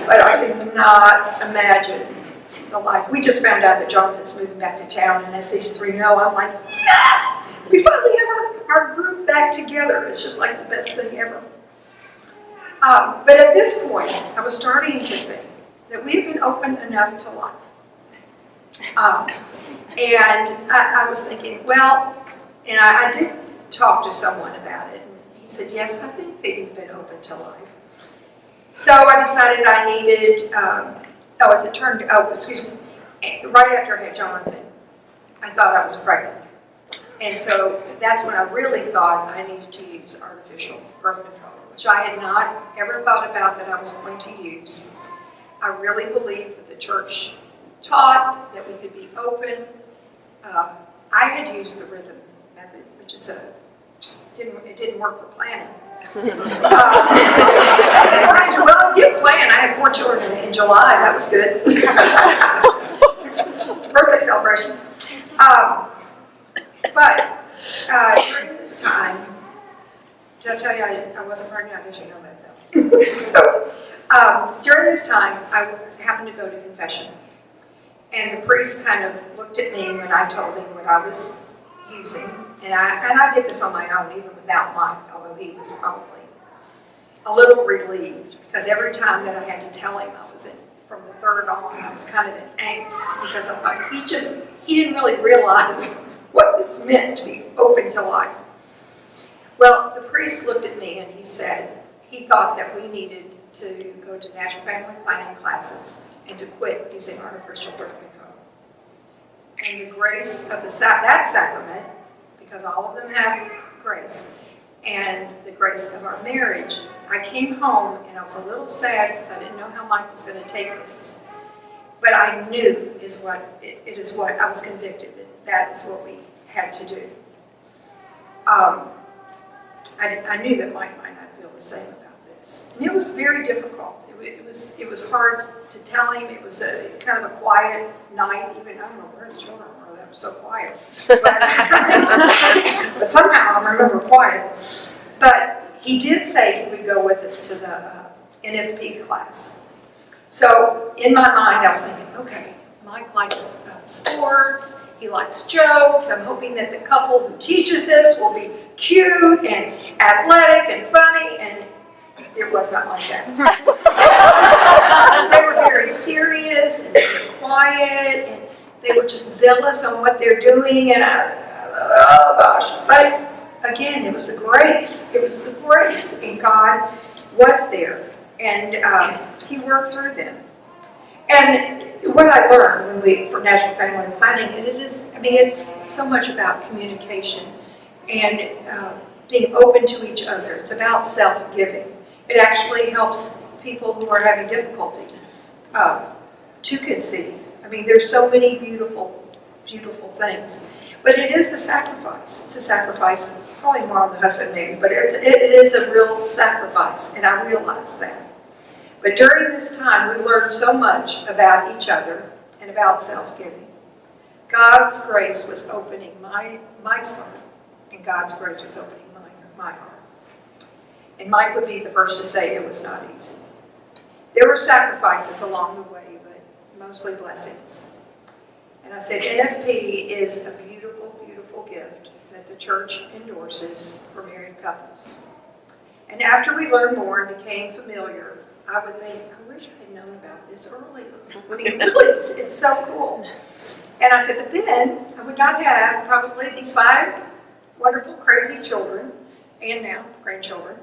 But I could not imagine the life. We just found out that Jonathan's moving back to town, and as these 3 know, I'm like, yes! We finally have our group back together. It's just like the best thing ever. But at this point, I was starting to think that we've been open enough to life. And I was thinking, well, and I did talk to someone about it, and he said, yes, I think that you've been open to life. So I decided I needed, right after I had Jonathan, I thought I was pregnant. And so that's when I really thought I needed to use artificial birth control, which I had not ever thought about that I was going to use. I really believed that the church taught that we could be open. I had used the rhythm method, which is a It didn't work for planning. Well, I did plan. I had 4 children in July. That was good. Birthday celebrations. But during this time, did I tell you I wasn't pregnant? I guess you know that though. So during this time, I happened to go to confession. And the priest kind of looked at me when I told him what I was using. And I did this on my own, even without Mike, although he was probably a little relieved. Because every time that I had to tell him I was in, from the 3rd on, I was kind of in angst. Because I thought, he didn't really realize what this meant to be open to life. Well, the priest looked at me and he said he thought that we needed to go to National Family Planning classes and to quit using artificial birth control. And the grace of that sacrament, because all of them have grace, and the grace of our marriage, I came home and I was a little sad because I didn't know how Mike was going to take this. But I knew it is what I was convicted that is what we had to do. I knew that Mike might not feel the same about this. And it was very difficult. It was hard to tell him. It was a kind of a quiet night. Even I don't know where the children were. They were so quiet. But somehow I remember quiet. But he did say he would go with us to the NFP class. So in my mind, I was thinking, okay, Mike likes sports. He likes jokes. I'm hoping that the couple who teaches this will be cute and athletic and funny, and it was not like that. They were very serious and quiet, and they were just zealous on what they're doing, and oh gosh. But again, it was the grace. It was the grace, and God was there, and He worked through them. And what I learned from National Family Planning, and it's so much about communication and being open to each other. It's about self-giving. It actually helps people who are having difficulty to conceive. There's so many beautiful, beautiful things. But it is a sacrifice. It's a sacrifice, probably more on the husband maybe, but it is a real sacrifice, and I realize that. But during this time, we learned so much about each other and about self-giving. God's grace was opening Mike's heart, and God's grace was opening my heart. And Mike would be the first to say it was not easy. There were sacrifices along the way, but mostly blessings. And I said, NFP is a beautiful, beautiful gift that the church endorses for married couples. And after we learned more and became familiar, I would think, I wish I had known about this earlier. Really, it's so cool. And I said, but then I would not have probably these 5 wonderful, crazy children, and now grandchildren.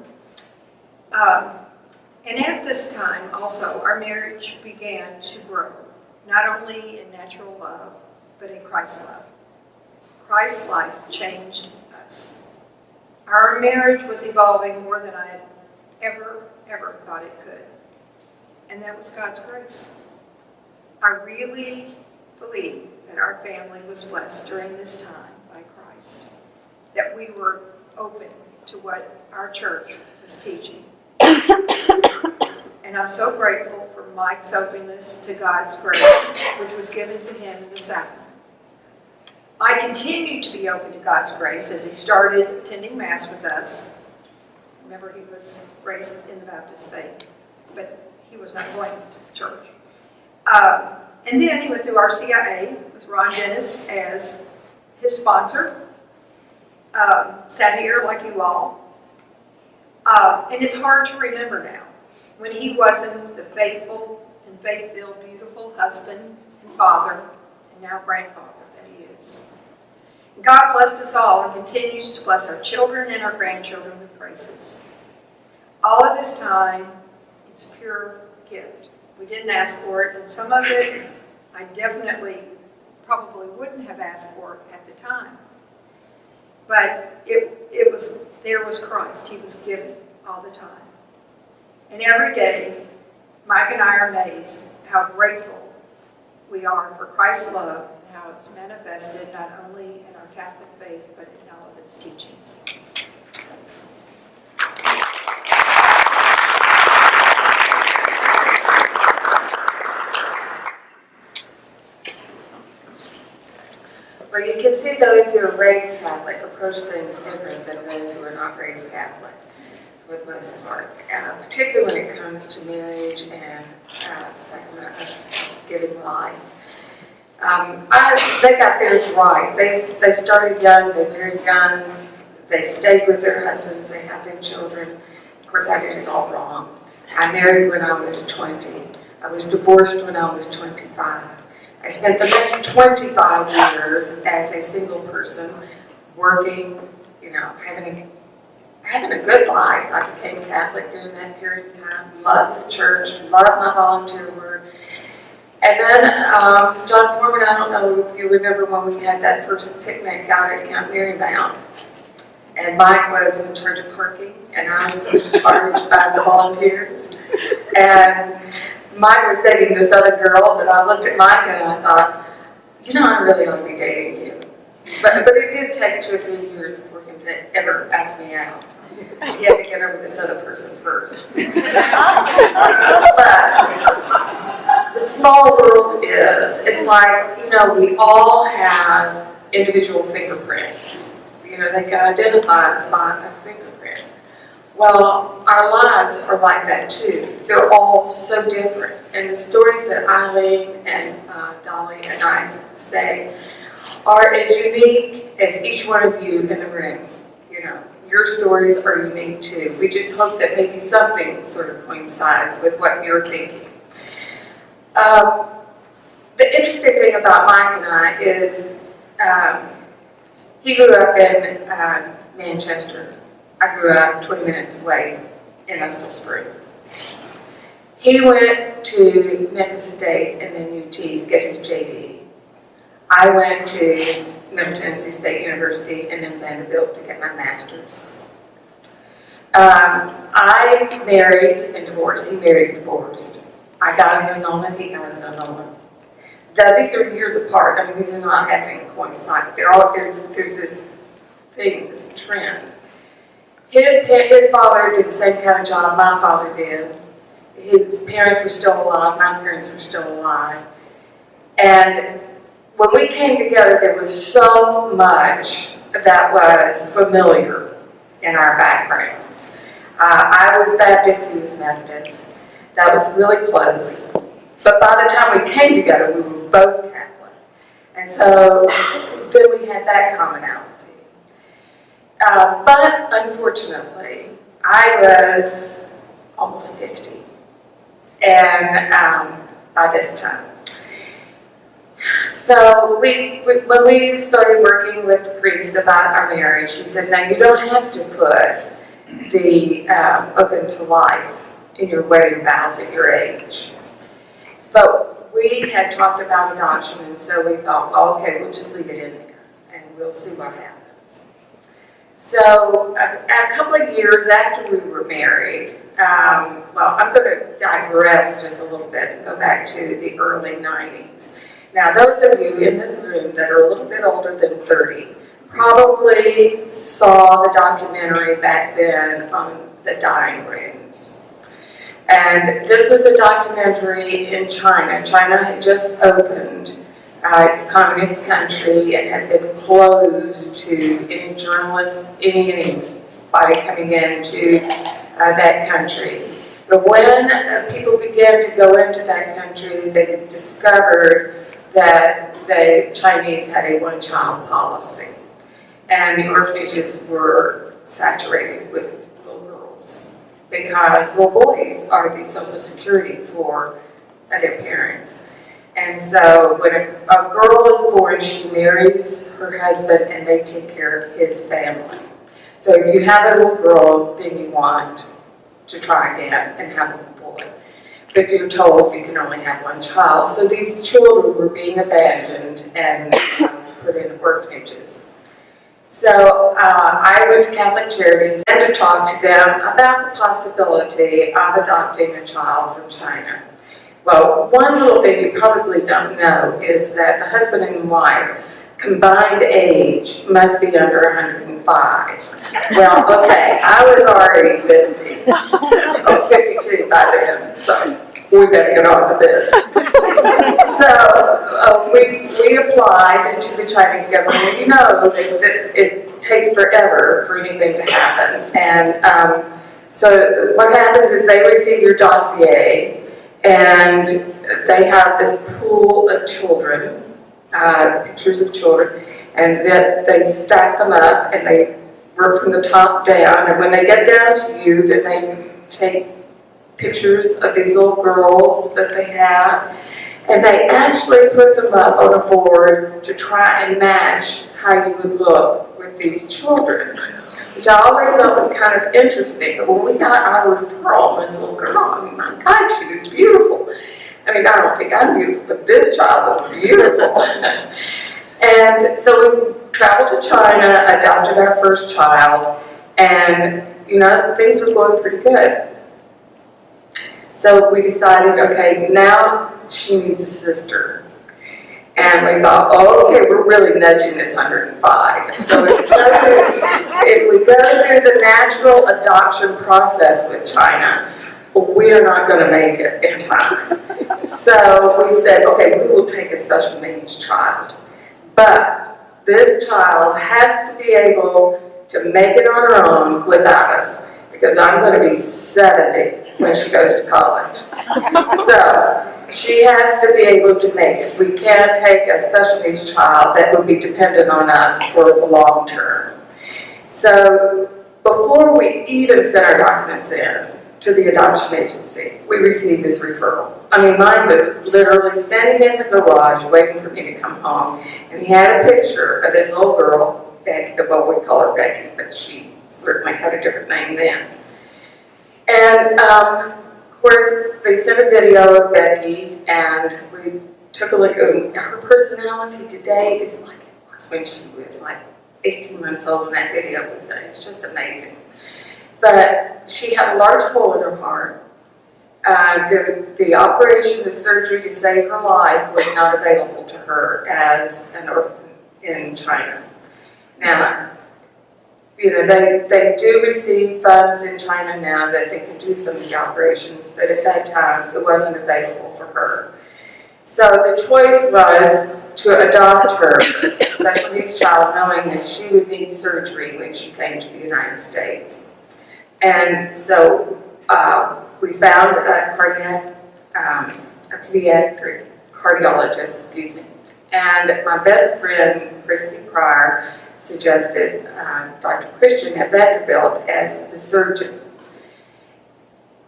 And at this time, also, our marriage began to grow, not only in natural love, but in Christ's love. Christ's life changed us. Our marriage was evolving more than I had ever thought it could. And that was God's grace. I really believe that our family was blessed during this time by Christ, that we were open to what our church was teaching. And I'm so grateful for Mike's openness to God's grace, which was given to him in the sacrament. I continued to be open to God's grace as he started attending Mass with us. Remember, he was raised in the Baptist faith, but he was not going to church. And then he went through RCIA with Ron Dennis as his sponsor. Sat here like you all. And it's hard to remember now when he wasn't the faithful and faith-filled, beautiful husband and father, and now grandfather that he is. God blessed us all and continues to bless our children and our grandchildren with graces. All of this time, it's a pure gift. We didn't ask for it, and some of it I definitely probably wouldn't have asked for at the time. But there was Christ. He was given all the time. And every day, Mike and I are amazed how grateful we are for Christ's love and how it's manifested not only in our Catholic faith, but in all of its teachings. announcements. Well, you can see those who are raised Catholic approach things different than those who are not raised Catholic, for the most part, particularly when it comes to marriage and sacrament of giving life. They got theirs right. They started young, they married young, they stayed with their husbands, they had their children. Of course, I did it all wrong. I married when I was 20. I was divorced when I was 25. I spent the next 25 years as a single person, working, having a good life. I became Catholic during that period of time, loved the church, loved my volunteer work. And then John Foreman, I don't know if you remember when we had that first picnic out at Camp Marymount. And Mike was in charge of parking, and I was in charge of the volunteers. And Mike was dating this other girl, but I looked at Mike and I thought, I really ought to be dating you. But it did take 2 or 3 years before him to ever ask me out. He had to get over this other person first. But the small world it's like, we all have individual fingerprints. They can identify us by a fingerprint. Well, our lives are like that too. They're all so different. And the stories that Eileen and Dolly and I say are as unique as each one of you in the room. Your stories are unique too. We just hope that maybe something sort of coincides with what you're thinking. The interesting thing about Mike and I is he grew up in Manchester. I grew up 20 minutes away in Estill Springs. He went to Memphis State and then UT to get his JD. I went to Middle Tennessee State University and then Vanderbilt to get my master's. I married and divorced. He married and divorced. I got an annulment, he got an annulment. These are years apart. I mean, these are not happening to coincide. There's this thing, this trend. His father did the same kind of job my father did. His parents were still alive, my parents were still alive. And when we came together, there was so much that was familiar in our backgrounds. I was Baptist, he was Methodist. That was really close. But by the time we came together, we were both Catholic. And so then we had that commonality. But unfortunately, I was almost 50 and by this time. So when we started working with the priest about our marriage, he said, now you don't have to put the open to life in your wedding vows at your age. But we had talked about adoption, and so we thought, well, okay, we'll just leave it in there, and we'll see what happens. So a couple of years after we were married, well, I'm going to digress just a little bit and go back to the early 90s. Now, those of you in this room that are a little bit older than 30 probably saw the documentary back then on the dying rooms. And this was a documentary in China. China had just opened its communist country and had been closed to any journalists, anybody coming into that country. But when people began to go into that country, they discovered that the Chinese had a one-child policy. And the orphanages were saturated with little girls, because little boys are the social security for their parents. And so when a girl is born, she marries her husband and they take care of his family. So if you have a little girl, then you want to try again and have a little boy. But you're told you can only have one child. So these children were being abandoned and put in orphanages. So I went to Catholic Charities and to talk to them about the possibility of adopting a child from China. Well, one little thing you probably don't know is that the husband and wife combined age must be under 105. Well, okay, I was already 50, or 52 by then, so we better get on with this. So we applied to the Chinese government. You know that it takes forever for anything to happen. And so what happens is they receive your dossier, and they have this pool of children, pictures of children, and that they stack them up and they work from the top down. And when they get down to you, then they take pictures of these little girls that they have, and they actually put them up on a board to try and match how you would look with these children, which I always thought was kind of interesting. But when we got our referral on this little girl, I mean, my God, she was beautiful. I mean, I don't think I'm beautiful, but this child was beautiful. And so we traveled to China, adopted our first child, and, you know, things were going pretty good. So we decided, okay, now she needs a sister. And we thought, oh, okay, we're really nudging this 105. So if we go through the natural adoption process with China, we are not going to make it in time. So we said, okay, we will take a special needs child. But this child has to be able to make it on her own without us, because I'm going to be 70 when she goes to college. So she has to be able to make it. We can't take a special needs child that would be dependent on us for the long term. So before we even sent our documents in to the adoption agency, we received this referral. I mean, mine was literally standing in the garage waiting for me to come home, and he had a picture of this little girl, Becky, well, we call her Becky, but she certainly had a different name then. And of course, they sent a video of Becky, and we took a look at her personality today is like it was when she was like 18 months old, and that video was done. It's just amazing. But she had a large hole in her heart. The operation, the surgery to save her life was not available to her as an orphan in China. Now, you know, they do receive funds in China now that they can do some of the operations, but at that time it wasn't available for her. So the choice was to adopt her, a special needs child, knowing that she would need surgery when she came to the United States. And so we found a pediatric cardiologist, and my best friend, Christy Pryor, suggested Dr. Christian at Vanderbilt as the surgeon.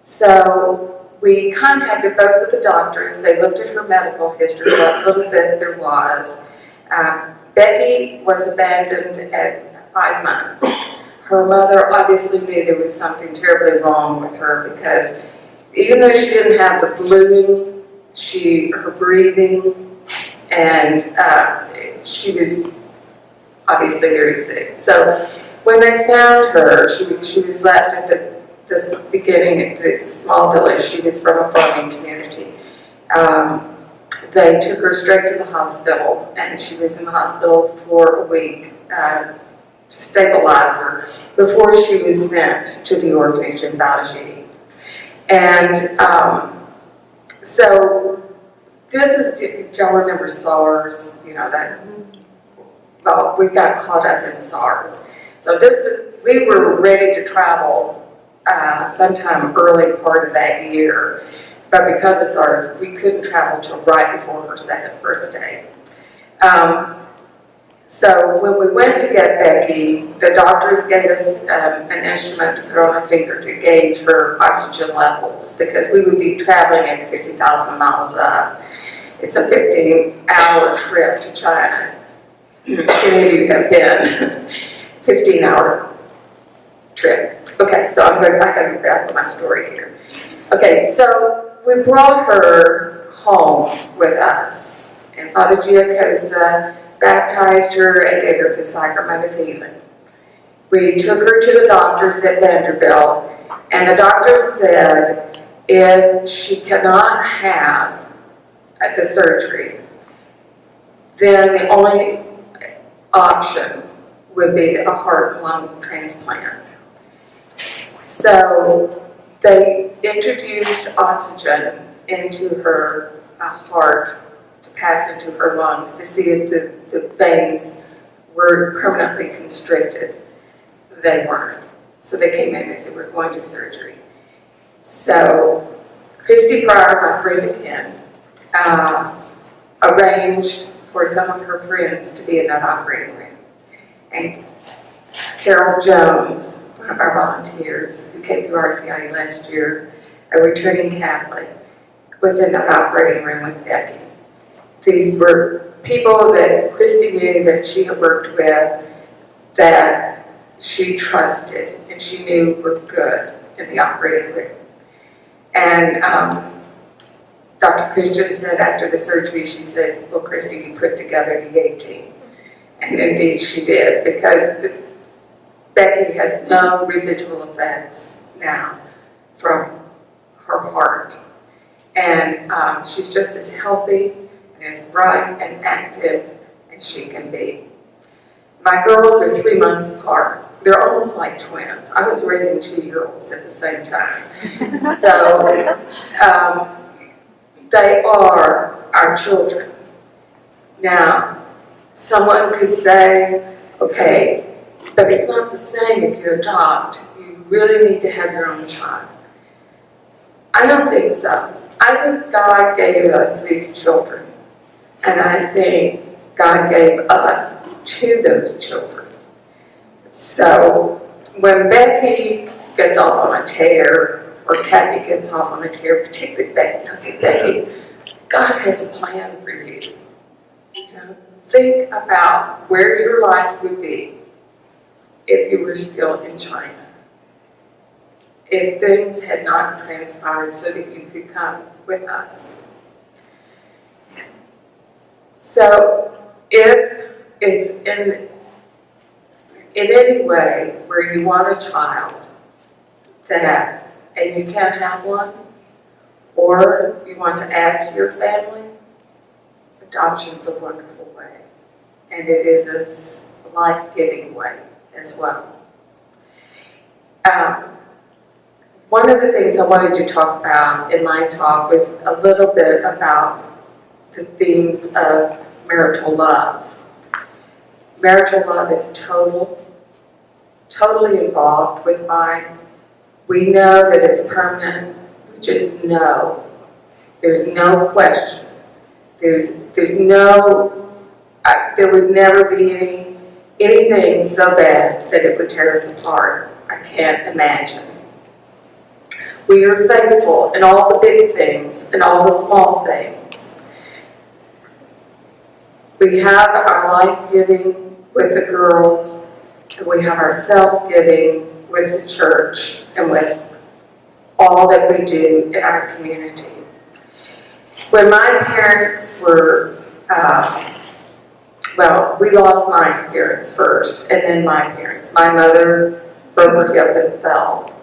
So we contacted both of the doctors. They looked at her medical history, what little bit there was. Becky was abandoned at 5 months. Her mother obviously knew there was something terribly wrong with her, because even though she didn't have the blooming, her breathing, and she was obviously very sick. So when they found her, she was left at this beginning, this small village. She was from a farming community. They took her straight to the hospital, and she was in the hospital for a week to stabilize her before she was sent to the orphanage in Baoji. And so this is, do y'all remember SARS? You know, that, well, we got caught up in SARS. So we were ready to travel sometime early part of that year, but because of SARS, we couldn't travel till right before her 2nd birthday. So when we went to get Becky, the doctors gave us an instrument to put on her finger to gauge her oxygen levels, because we would be traveling at 50,000 miles up. It's a 15-hour trip to China. Any of you have been 15-hour trip. Okay, so I gotta get back to my story here. Okay, so we brought her home with us, and Father Giacosa baptized her and gave her the sacrament of healing. We took her to the doctors at Vanderbilt, and the doctors said if she cannot have the surgery, then the only option would be a heart and lung transplant. So they introduced oxygen into her heart to pass into her lungs to see if the veins were permanently constricted. They weren't. So they came in and said, we're going to surgery. So Christy Pryor, my friend again, arranged for some of her friends to be in that operating room. And Carol Jones, one of our volunteers who came through RCIA last year, a returning Catholic, was in that operating room with Becky. These were people that Christy knew, that she had worked with, that she trusted and she knew were good in the operating room. And Dr. Christian said after the surgery, she said, well, Christy, you put together the A-team. And indeed she did, because Becky has no residual effects now from her heart. And she's just as healthy and as bright and active as she can be. My girls are 3 months apart. They're almost like twins. I was raising 2-year-olds at the same time. So they are our children. Now, someone could say, okay, but it's not the same if you adopt. You really need to have your own child. I don't think so. I think God gave us these children. And I think God gave us to those children. So when Becky gets off on a tear, or Kathy gets off on a tear, particularly Becky, I say, Becky, God has a plan for you. You know, think about where your life would be if you were still in China. If things had not transpired so that you could come with us. So if it's in any way where you want a child and you can't have one, or you want to add to your family, adoption's a wonderful way. And it is a life-giving way as well. One of the things I wanted to talk about in my talk was a little bit about the themes of marital love. Marital love is totally involved with mine. We know that it's permanent. We just know. There's no question. There's no, there would never be anything so bad that it would tear us apart. I can't imagine. We are faithful in all the big things and all the small things. We have our life-giving with the girls, and we have our self-giving with the church and with all that we do in our community. When my parents were, we lost my parents first, and then my parents. My mother broke her hip and fell.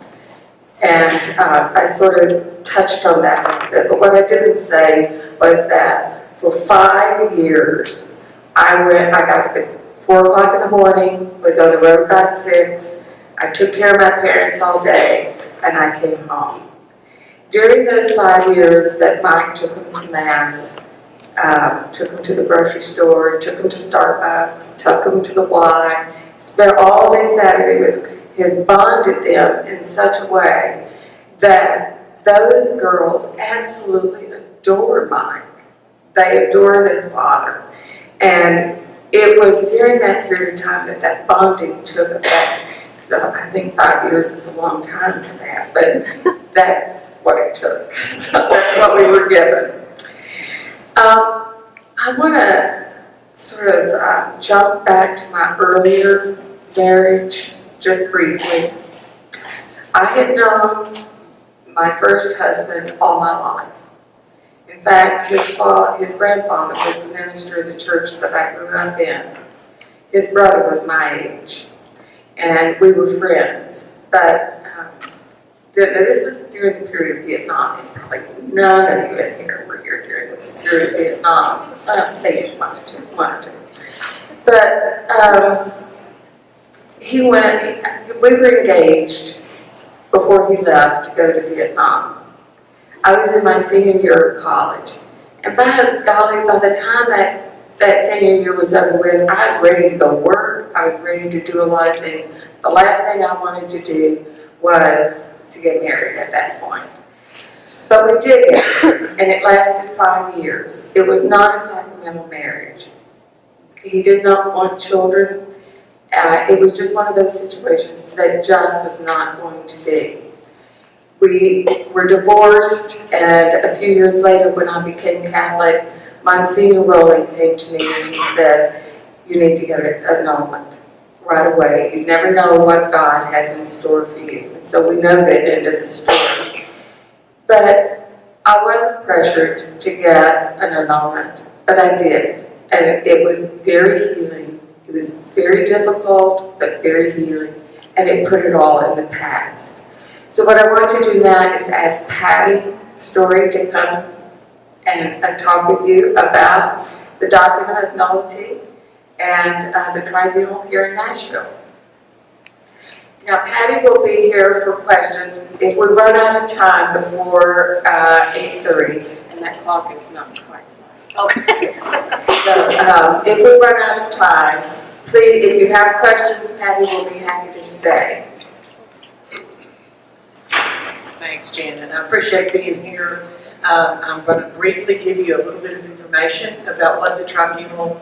And I sort of touched on that a bit, but what I didn't say was that for 5 years, I got up at 4 o'clock in the morning, was on the road by 6, I took care of my parents all day, and I came home. During those 5 years that Mike took them to Mass, took them to the grocery store, took them to Starbucks, took them to the Y, spent all day Saturday with them, has bonded them in such a way that those girls absolutely adore Mike. They adore their father. And it was during that period of time that bonding took effect. I think 5 years is a long time for that, but that's what it took. So that's what we were given. I want to sort of jump back to my earlier marriage, just briefly. I had known my first husband all my life. In fact, his grandfather was the minister of the church that I grew up in. His brother was my age, and we were friends. But this was during the period of Vietnam. Probably none of you in here were here during the period of Vietnam. Maybe one or two. But we were engaged before he left to go to Vietnam. I was in my senior year of college. And by the time that senior year was over with, I was ready to go work. I was ready to do a lot of things. The last thing I wanted to do was to get married at that point. But we did get married, and it lasted 5 years. It was not a sacramental marriage. He did not want children. It was just one of those situations that just was not going to be. We were divorced, and a few years later when I became Catholic, Monsignor Rowling came to me and he said, you need to get an annulment right away. You never know what God has in store for you. And so we know the end of the story. But I wasn't pressured to get an annulment, but I did. And it was very healing. It was very difficult, but very healing. And it put it all in the past. So what I want to do now is ask Patty Story to come and talk with you about the document of nullity and the tribunal here in Nashville. Now, Patty will be here for questions. If we run out of time before 8:30, and that clock is not quite. Okay. So if we run out of time, please, if you have questions, Patty will be happy to stay. Thanks, Janet. I appreciate being here. I'm going to briefly give you a little bit of information about what the tribunal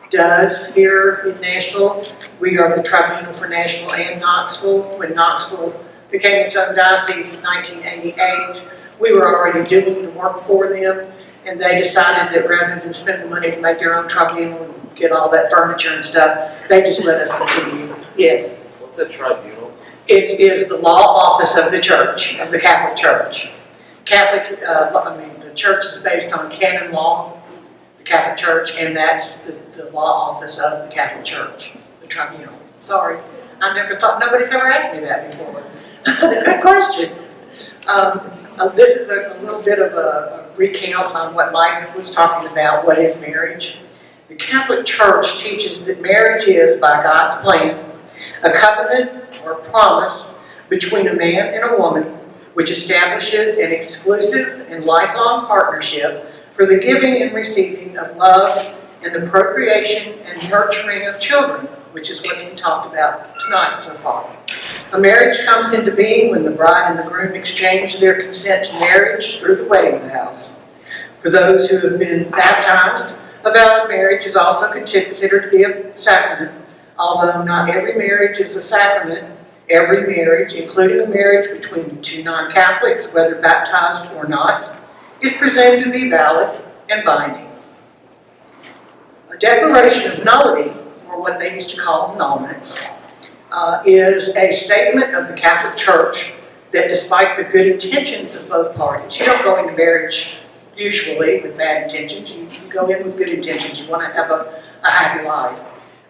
does here in Nashville. We are the tribunal for Nashville and Knoxville. When Knoxville became its own diocese in 1988, we were already doing the work for them, and they decided that rather than spend the money to make their own tribunal and get all that furniture and stuff, they just let us continue. Yes. What's a tribunal? It is the law office of the church, of the Catholic Church. The church is based on canon law, the Catholic Church, and that's the law office of the Catholic Church, the tribunal. Sorry, I never thought, nobody's ever asked me that before. Good question. This is a little bit of a recount on what Mike was talking about, what is marriage. The Catholic Church teaches that marriage is, by God's plan, a covenant or promise between a man and a woman which establishes an exclusive and lifelong partnership for the giving and receiving of love and the procreation and nurturing of children, which is what's been talked about tonight so far. A marriage comes into being when the bride and the groom exchange their consent to marriage through the wedding vows. For those who have been baptized, a vow of marriage is also considered to be a sacrament. Although not every marriage is a sacrament, every marriage, including a marriage between two non-Catholics, whether baptized or not, is presumed to be valid and binding. A declaration of nullity, or what they used to call annulments, is a statement of the Catholic Church that despite the good intentions of both parties, you don't go into marriage usually with bad intentions, you go in with good intentions, you want to have a happy life.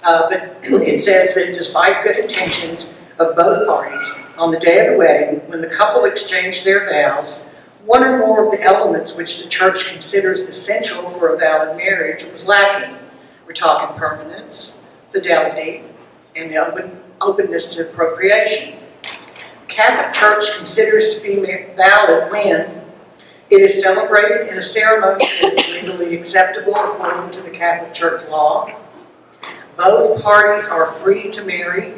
But it says that despite good intentions of both parties, on the day of the wedding, when the couple exchanged their vows, one or more of the elements which the church considers essential for a valid marriage was lacking. We're talking permanence, fidelity, and the openness to procreation. The Catholic Church considers to be valid when it is celebrated in a ceremony that is legally acceptable according to the Catholic Church law. Both parties are free to marry.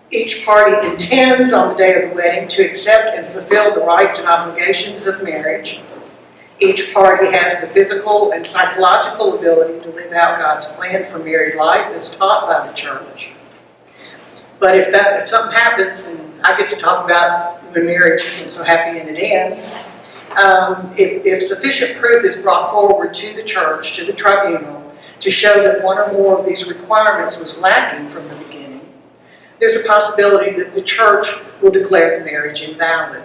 Each party intends on the day of the wedding to accept and fulfill the rights and obligations of marriage. Each party has the physical and psychological ability to live out God's plan for married life as taught by the church. But if something happens, and I get to talk about when marriage isn't so happy and it ends, if sufficient proof is brought forward to the church, to the tribunal, to show that one or more of these requirements was lacking from the beginning, there's a possibility that the church will declare the marriage invalid.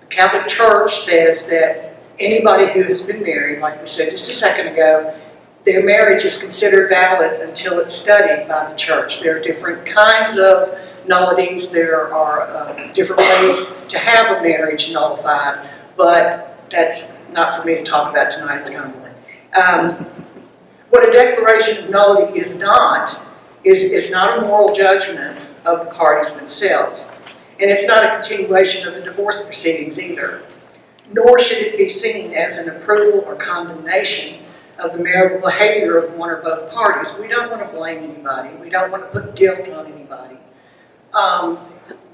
The Catholic Church says that anybody who has been married, like we said just a second ago, their marriage is considered valid until it's studied by the church. There are different kinds of nullities. There are different ways to have a marriage nullified, but that's not for me to talk about tonight. It's kind of boring. What a declaration of nullity is not a moral judgment of the parties themselves. And it's not a continuation of the divorce proceedings either. Nor should it be seen as an approval or condemnation of the marital behavior of one or both parties. We don't want to blame anybody. We don't want to put guilt on anybody.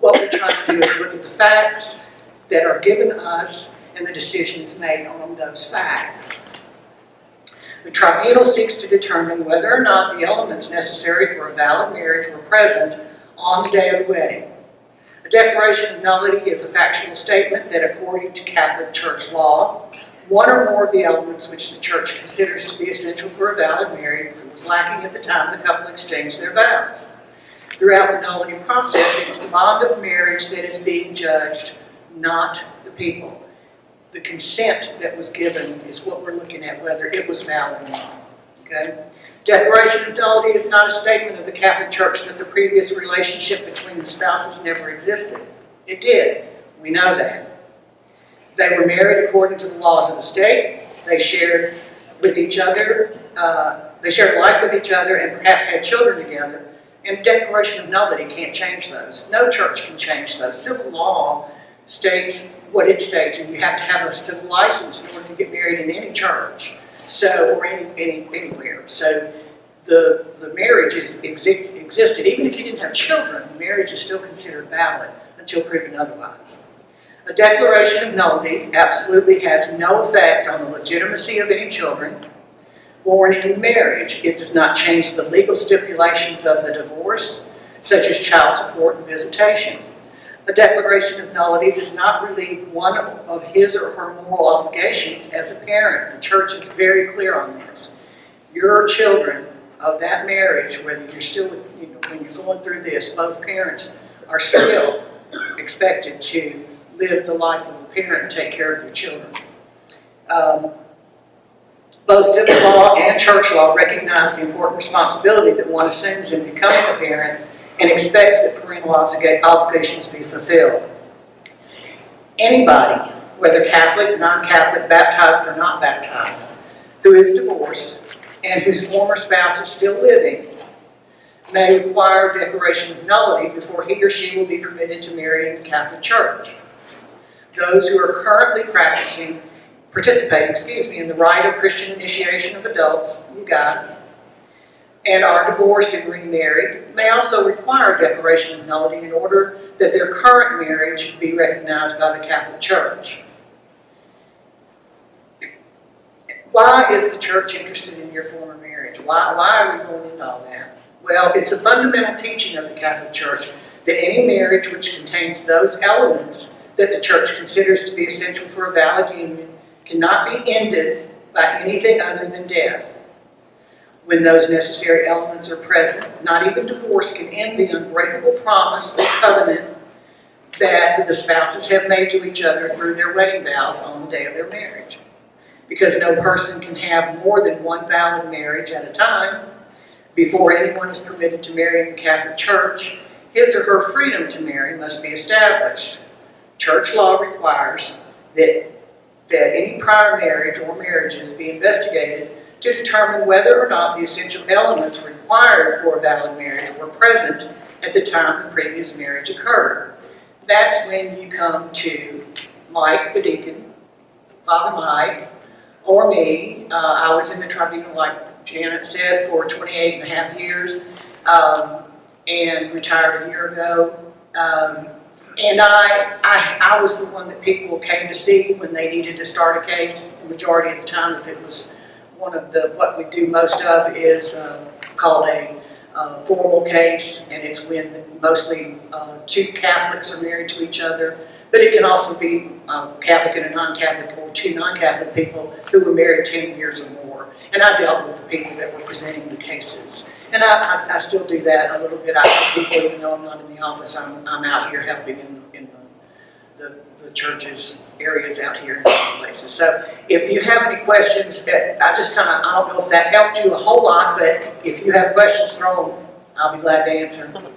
What we're trying to do is look at the facts that are given us and the decisions made on those facts. The tribunal seeks to determine whether or not the elements necessary for a valid marriage were present on the day of the wedding. A declaration of nullity is a factual statement that, according to Catholic Church law, one or more of the elements which the Church considers to be essential for a valid marriage was lacking at the time the couple exchanged their vows. Throughout the nullity process, it's the bond of marriage that is being judged, not the people. The consent that was given is what we're looking at, whether it was valid or not. Okay? Declaration of nullity is not a statement of the Catholic Church that the previous relationship between the spouses never existed. It did. We know that. They were married according to the laws of the state. They shared with each other. They shared life with each other and perhaps had children together. And declaration of nullity can't change those. No church can change those. Civil law states what it states, and you have to have a civil license in order to get married in any church, or anywhere. So the marriage existed. Even if you didn't have children, marriage is still considered valid until proven otherwise. A declaration of nullity absolutely has no effect on the legitimacy of any children born in the marriage. It does not change the legal stipulations of the divorce, such as child support and visitation. A declaration of nullity does not relieve one of his or her moral obligations as a parent. The Church is very clear on this. Your children of that marriage, whether you're still, when you're going through this, both parents are still expected to live the life of a parent and take care of their children. Both civil law and church law recognize the important responsibility that one assumes in becoming a parent and expects that parental obligations be fulfilled. Anybody, whether Catholic, non-Catholic, baptized or not baptized, who is divorced and whose former spouse is still living, may require a declaration of nullity before he or she will be permitted to marry in the Catholic Church. Those who are currently participating in the rite of Christian initiation of adults, you guys, and are divorced and remarried, may also require a declaration of nullity in order that their current marriage be recognized by the Catholic Church. Why is the Church interested in your former marriage? Why are we going into all that? Well, it's a fundamental teaching of the Catholic Church that any marriage which contains those elements that the Church considers to be essential for a valid union cannot be ended by anything other than death. When those necessary elements are present, not even divorce can end the unbreakable promise or covenant that the spouses have made to each other through their wedding vows on the day of their marriage. Because no person can have more than one valid marriage at a time, before anyone is permitted to marry in the Catholic Church, his or her freedom to marry must be established. Church law requires that any prior marriage or marriages be investigated to determine whether or not the essential elements required for a valid marriage were present at the time the previous marriage occurred. That's when you come to Mike, the deacon, Father Mike, or me. I was in the tribunal, like Janet said, for 28 and a half years and retired a year ago. And I was the one that people came to see when they needed to start a case. The majority of the time, if it was one of what we do most of is called a formal case, and it's when mostly two Catholics are married to each other. But it can also be Catholic and a non-Catholic, or two non-Catholic people who were married 10 years or more. And I dealt with the people that were presenting the cases. And I still do that a little bit. I help people, even though I'm not in the office. I'm out here helping in the church's areas out here in different places. So if you have any questions, I don't know if that helped you a whole lot, but if you have questions, throw them. I'll be glad to answer them.